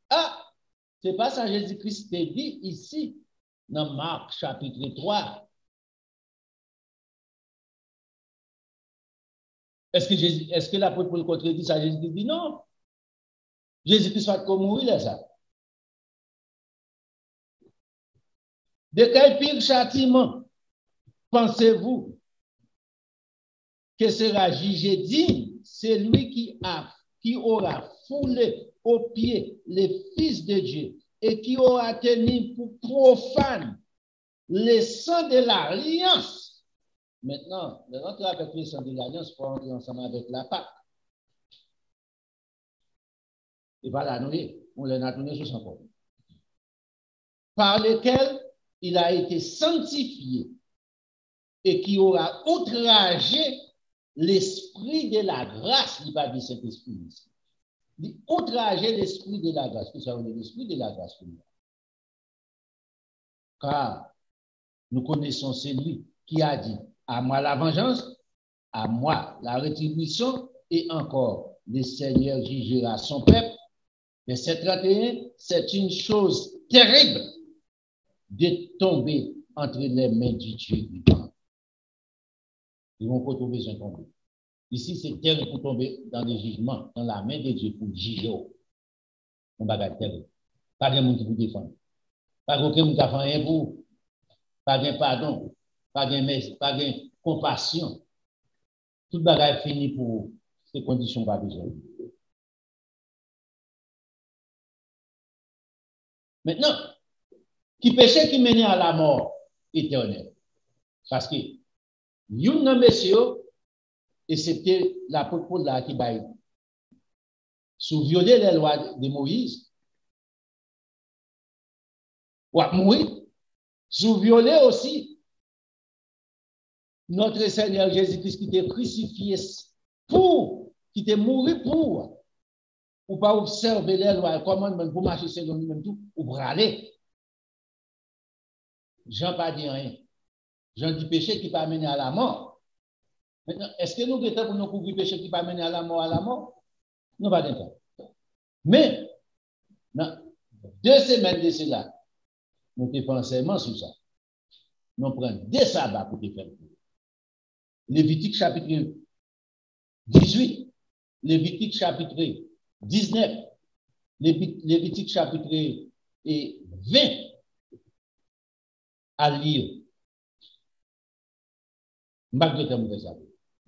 Ah, c'est pas ça Jésus-Christ te dit ici, dans Marc chapitre 3. Est-ce que l'apôtre Paul contredit ça? Jésus-Christ dit non. Jésus-Christ va mourir là, ça. De quel pire châtiment pensez-vous que sera jugé digne, c'est lui qui aura foulé aux pieds les fils de Dieu et qui aura tenu pour profane les sangs de l'alliance. Maintenant, de rentrer avec les sangs de l'alliance, il faut rentrer ensemble avec la Pâque. Et voilà, on l'a tourné sur son corps. Par lequel il a été sanctifié et qui aura outragé l'esprit de la grâce. Il va dire cet esprit ici. Il outrager l'esprit de la grâce. Qu'est-ce que ça veut dire l'esprit de la grâce? Car nous connaissons celui qui a dit à moi la vengeance, à moi la rétribution, et encore le Seigneur jugera son peuple. Verset 31, c'est une chose terrible de tomber entre les mains du Dieu vivant. Ils vont pas trouver besoin de tomber. Ici, c'est terrible pour tomber dans les jugements, dans la main de Dieu pour juger. On va garder terrible. Pas de monde qui vous défend. Pas aucun monde qui a fait rien pour vous. Pas de pardon. Pas de compassion. Tout bagage fini pour vous. Ces conditions pas besoin. Maintenant, qui péché qui menait à la mort éternelle. Parce que, yon nan monsieur, et c'était l'apôtre Paul là qui baille. Sous violer les lois de Moïse, ou à mourir, sous violer aussi notre Seigneur Jésus-Christ qui était crucifié pour, qui était mort pour, ou pas observer les lois, commandements pour marcher selon lui-même tout, ou pour aller. Jean pas dit rien. Jean dit péché qui peut amener à la mort. Maintenant, est-ce que nous sommes pour nous couvrir péché qui peut amener à la mort? Non, pas d'accord. Mais, non, 2 semaines de cela, nous te pensons sur ça. Nous prenons 2 sabbats pour te faire. Lévitique chapitre 18, Lévitique chapitre 19, Lévitique chapitre 20 à lire.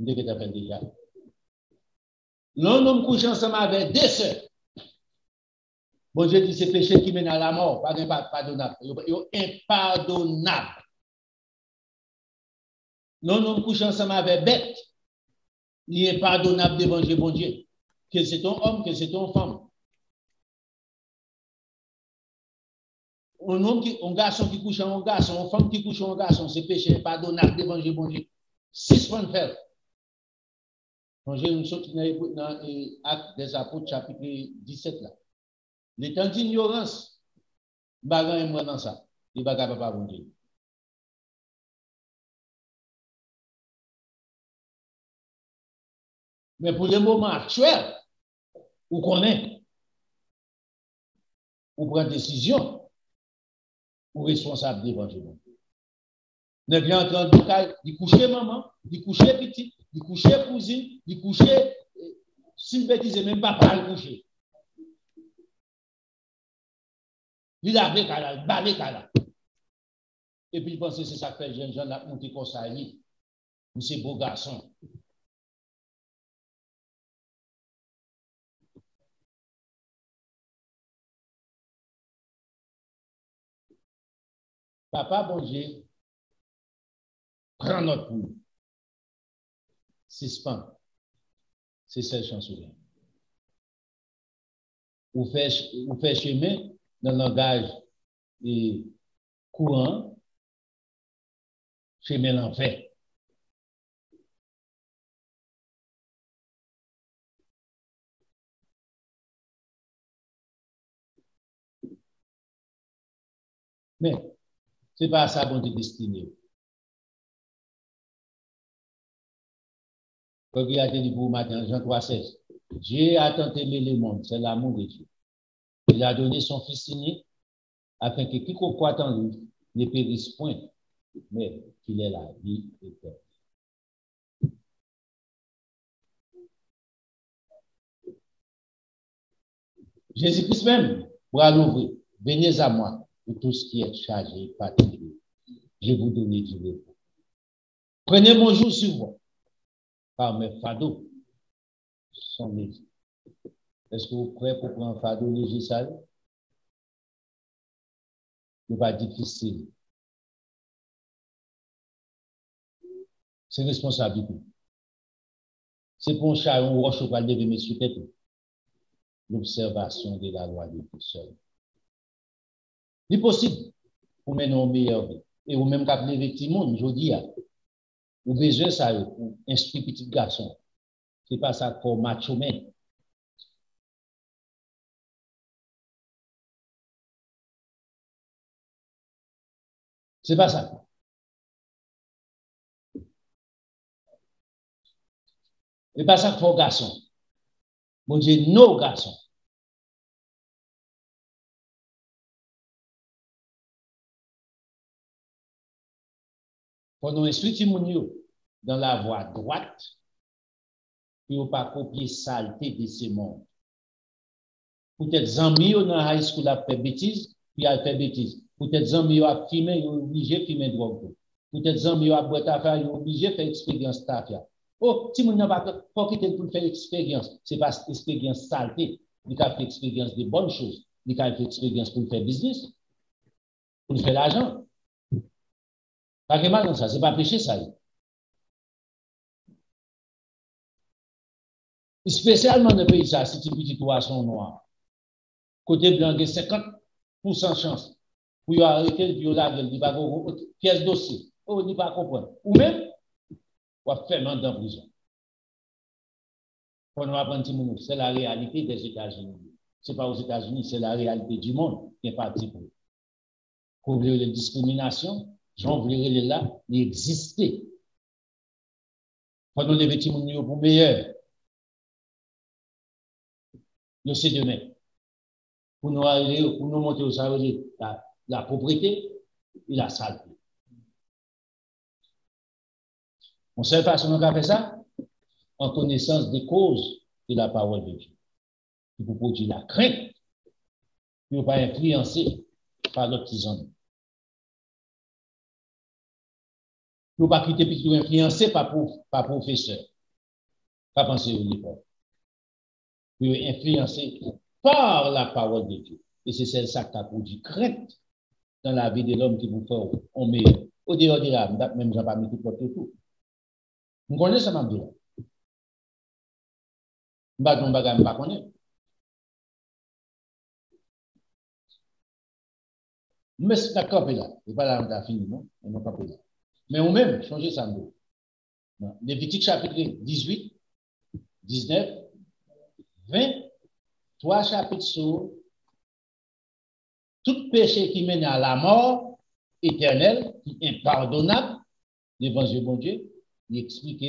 Déjà. L'un homme couche ensemble avec 2 sœurs. Bon Dieu dit c'est péché qui mène à la mort, pas pardonnable. Impardonnable. L'un homme couche ensemble avec bête. Il est pardonnable devant Dieu, bon Dieu. Que c'est ton homme, que c'est ton femme. Un garçon qui couche en garçon, une femme qui couche en garçon, c'est péché pardonnable devant Dieu, bon Dieu. 6 points de fer. Quand j'ai une chose dans Actes des Apôtres, chapitre 17 là. L'état d'ignorance, bagan est moins dans ça. Il va pas bon Dieu. Mais pour le moment actuel, où qu'on est, où prend décision, ou responsable devant Dieu. Ne vient en train de coucher maman, de coucher petit, de coucher cousine, de coucher, s'il bêtise même papa le coucher. Il a fait ça, il a ça. Et puis il pense que c'est ça que fait jeune Jean a monté comme ça, ou c'est beau garçon. Papa, bon Dieu, prends notre pouls. Suspend. C'est cette chanson-là. Ou fait chemin dans le langage courant, chemin l'enfer. Mais, ce n'est pas ça qu'on est destiné. Quand il a dit pour matin, Jean 3,16, Dieu a tant aimé le monde, c'est l'amour de Dieu. Il a donné son Fils unique afin que quiconque croit en lui ne périsse point, mais qu'il ait la vie éternelle. Jésus-Christ même, bras l'ouvrir, venez à moi, pour tout ce qui est chargé, fatigué. Je vous donne du repos. Prenez mon joug sur vous par mes fardeaux sont légers. Est-ce que vous êtes prêts pour prendre un fardeau léger, ça? Ce n'est pas difficile. C'est responsabilité. C'est pour un chariot ou roche pour lever mes sous-têtes. L'observation de la loi de Dieu seul. C'est possible pour mener au meilleur vie. Et vous même quand lever tout le monde, je dis, vous avez besoin de ça pour instruire petit garçon. Ce n'est pas ça pour macho man. C'est pas ça. C'est pas ça pour garçon. Bon Dieu, nos garçons. Pour nous expliquer dans la voie droite, il ne faut pas copier saleté de ce monde. Peut-être amis dans la high school a fait bêtise, puis a fait bêtise. Peut-être amis a fumé, ils sont obligés de fumer drogue. Peut-être amis a boire ta faire, ils sont obligés de faire expérience tafia. Oh, si vous n'avez pas quitter pour faire expérience, ce n'est pas expérience saleté. Il a fait expérience de bonnes choses. Il a fait expérience pour faire business, pour faire l'argent. Pas que mal dans ça, ce n'est pas péché ça. Spécialement dans le pays, ça, si tu petit poisson noir. Côté blanc, il y a 50% de chance pour arrêter le violage, il va avoir pièce dossier. Oh, il ne pas comprendre. Ou même, on va faire mandat en prison. Pour nous apprendre, c'est la réalité des États-Unis. Ce n'est pas aux États-Unis, c'est la réalité du monde qui est parti pour. Pour les discriminations, j'en voulais là, il existait. Pour nous lever pour meilleur. Nous c'est demain. Pour nous arriver, pour nous monter au salarié, la propriété et la saleté. On sait pas si on a fait ça en connaissance des causes de la parole de Dieu. Il faut produire la crainte, il ne faut pas influencer par l'autre petits hommes. Il ne faut pas quitter puis influencer par professeur, pas penser au livre. Il faut influencer par la parole de Dieu. Et c'est ça qui a produit crainte dans la vie de l'homme qui vous fait au meilleur. Au dehors de là, même j'en parle tout. Vous connaissez ça, ma vie? Je ne connais pas. Mais c'est la copie là. Ce n'est pas là où on a fini, non? On n'a pas là. Mais on même, changer ça. Lévitique chapitre 18, 19, 20, 3 chapitres sur tout péché qui mène à la mort éternelle, qui est impardonnable devant Dieu, bon Dieu, il explique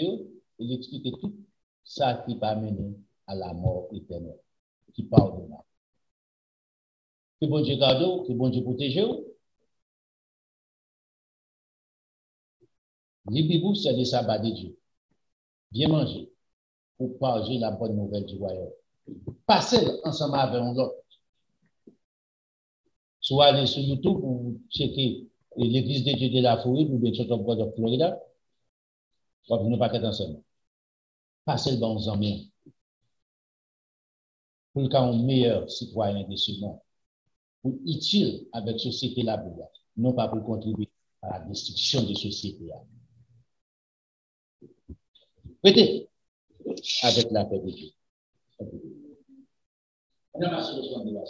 tout ça qui va mener à la mort éternelle, qui est pardonnable. Que bon Dieu garde, que bon Dieu protège. Libérez-vous, c'est le sabbat de Dieu. Bien manger pour partager la bonne nouvelle du royaume. Passez ensemble avec l'autre. Soit aller sur YouTube pour checker l'église de Dieu de la Floride ou bien Church of God of Florida. Soit vous ne pas être ensemble. Passez le bon amis. Pour le cas un meilleur citoyen de ce monde. Pour utile avec la société là, non pas pour contribuer à la destruction de la société. Prêtez avec la paix de Dieu. On a marché le soin de la